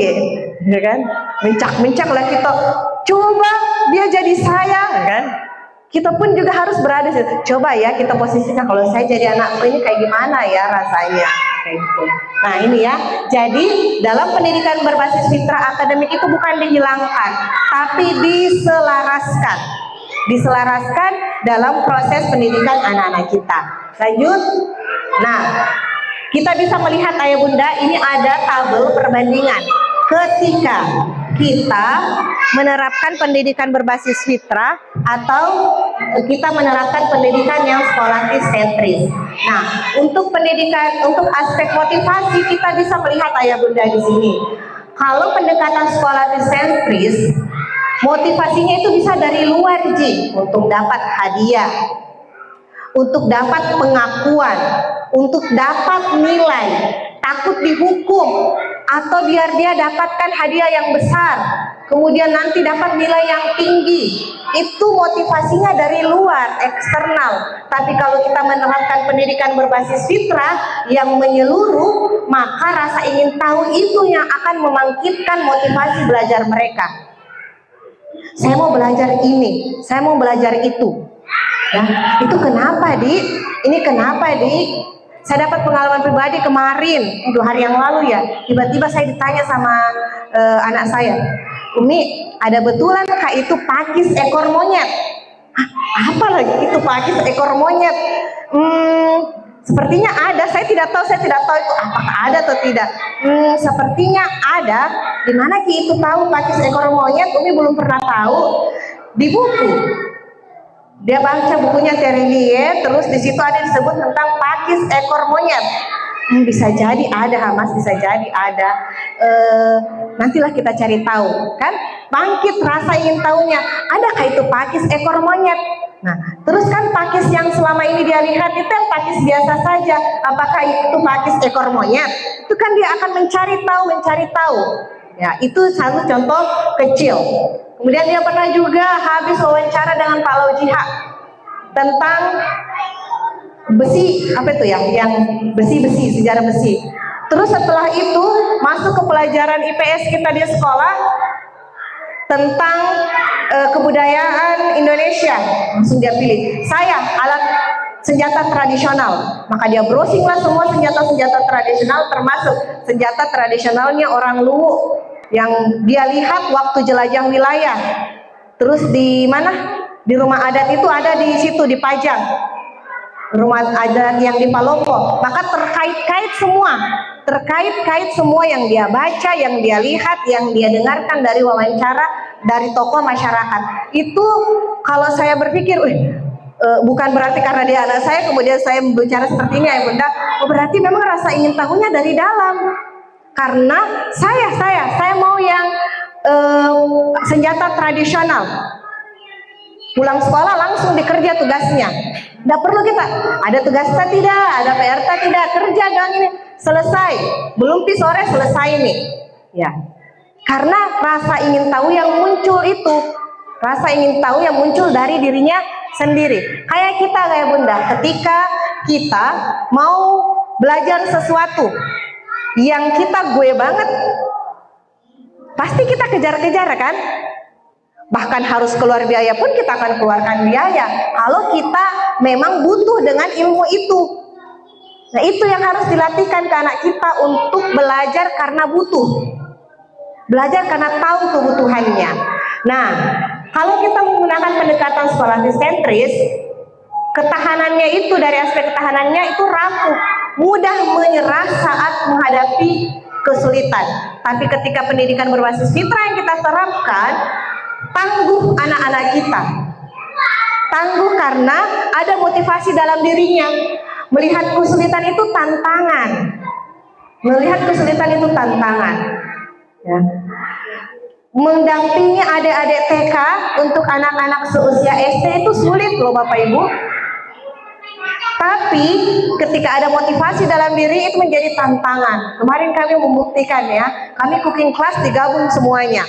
ya kan? Mencak-mencak lah kita. Coba dia jadi saya, kan? Kita pun juga harus berada di situ. Coba ya kita posisikan, kalau saya jadi anakku ini kayak gimana ya rasanya, kayak gitu. Nah ini ya, jadi dalam pendidikan berbasis fitrah akademik itu bukan dihilangkan, tapi diselaraskan. Diselaraskan dalam proses pendidikan anak-anak kita. Lanjut. Nah, kita bisa melihat ayah bunda, ini ada tabel perbandingan. Ketika kita menerapkan pendidikan berbasis fitrah atau kita menerapkan pendidikan yang skolatis sentris. Nah, untuk pendidikan, untuk aspek motivasi kita bisa melihat ayah bunda di sini. Kalau pendekatan skolatis sentris, motivasinya itu bisa dari luar Ji, untuk dapat hadiah, untuk dapat pengakuan, untuk dapat nilai, takut dihukum, atau biar dia dapatkan hadiah yang besar, kemudian nanti dapat nilai yang tinggi. Itu motivasinya dari luar, eksternal. Tapi kalau kita menerapkan pendidikan berbasis fitrah yang menyeluruh, maka rasa ingin tahu itu yang akan membangkitkan motivasi belajar mereka. Saya mau belajar ini, saya mau belajar itu. Nah, itu kenapa, Dik? Ini kenapa, Dik? Saya dapat pengalaman pribadi kemarin, 2 hari yang lalu ya. Tiba-tiba saya ditanya sama anak saya, Umi, ada betulan kak itu pakis ekor monyet? Hah, apa lagi itu pakis ekor monyet? Sepertinya ada, saya tidak tahu itu apakah ada atau tidak. Sepertinya ada. Di mana Ki itu tahu pakis ekor monyet? Umi belum pernah tahu. Di buku. Dia baca bukunya Terelie, terus di situ ada disebut tentang pakis ekor monyet. Bisa jadi ada, Mas, bisa jadi ada. Nantilah kita cari tahu, kan? Bangkit rasa ingin tahunya. Adakah itu pakis ekor monyet? Nah, terus kan pakis yang selama ini dia lihat itu yang pakis biasa saja. Apakah itu pakis ekor monyet? Itu kan dia akan mencari tahu. Ya, itu satu contoh kecil. Kemudian dia pernah juga habis wawancara dengan Pak Laujiha tentang besi, apa itu ya? Yang besi, sejarah besi. Terus setelah itu masuk ke pelajaran IPS kita di sekolah tentang kebudayaan Indonesia. Langsung dia pilih, saya alat senjata tradisional. Maka dia browsinglah semua senjata-senjata tradisional, termasuk senjata tradisionalnya orang Luwu yang dia lihat waktu jelajah wilayah. Terus di mana? Di rumah adat itu ada di situ, di Pajang. Rumah adat yang di Palopo. Maka terkait-kait semua yang dia baca, yang dia lihat, yang dia dengarkan dari wawancara dari tokoh masyarakat. Itu kalau saya berpikir, bukan berarti karena dia anak saya kemudian saya berbicara seperti ini ya Bunda. Berarti memang rasa ingin tahunya dari dalam. Karena saya mau yang senjata tradisional. Pulang sekolah langsung dikerja tugasnya. Tidak perlu kita ada tugas tidak, ada PR tidak, kerja dan ini selesai. Belum sore selesai nih. Ya. Karena rasa ingin tahu yang muncul itu, rasa ingin tahu yang muncul dari dirinya sendiri. Kayak kita kayak Bunda, ketika kita mau belajar sesuatu yang kita gue banget, pasti kita kejar-kejar kan? Bahkan harus keluar biaya pun kita akan keluarkan biaya kalau kita memang butuh dengan ilmu itu. Nah, itu yang harus dilatihkan ke anak kita untuk belajar karena butuh, belajar karena tahu kebutuhannya. Nah, kalau kita menggunakan pendekatan skolastic sentris, ketahanannya itu, dari aspek ketahanannya itu rapuh, mudah menyerah saat menghadapi kesulitan. Tapi ketika pendidikan berbasis fitrah yang kita terapkan, tangguh anak-anak kita. Tangguh karena ada motivasi dalam dirinya. Melihat kesulitan itu tantangan. Ya. Mendampingi adik-adik TK untuk anak-anak seusia SD itu sulit loh Bapak Ibu. Tapi ketika ada motivasi dalam diri itu menjadi tantangan. Kemarin kami membuktikan ya, kami cooking class digabung semuanya.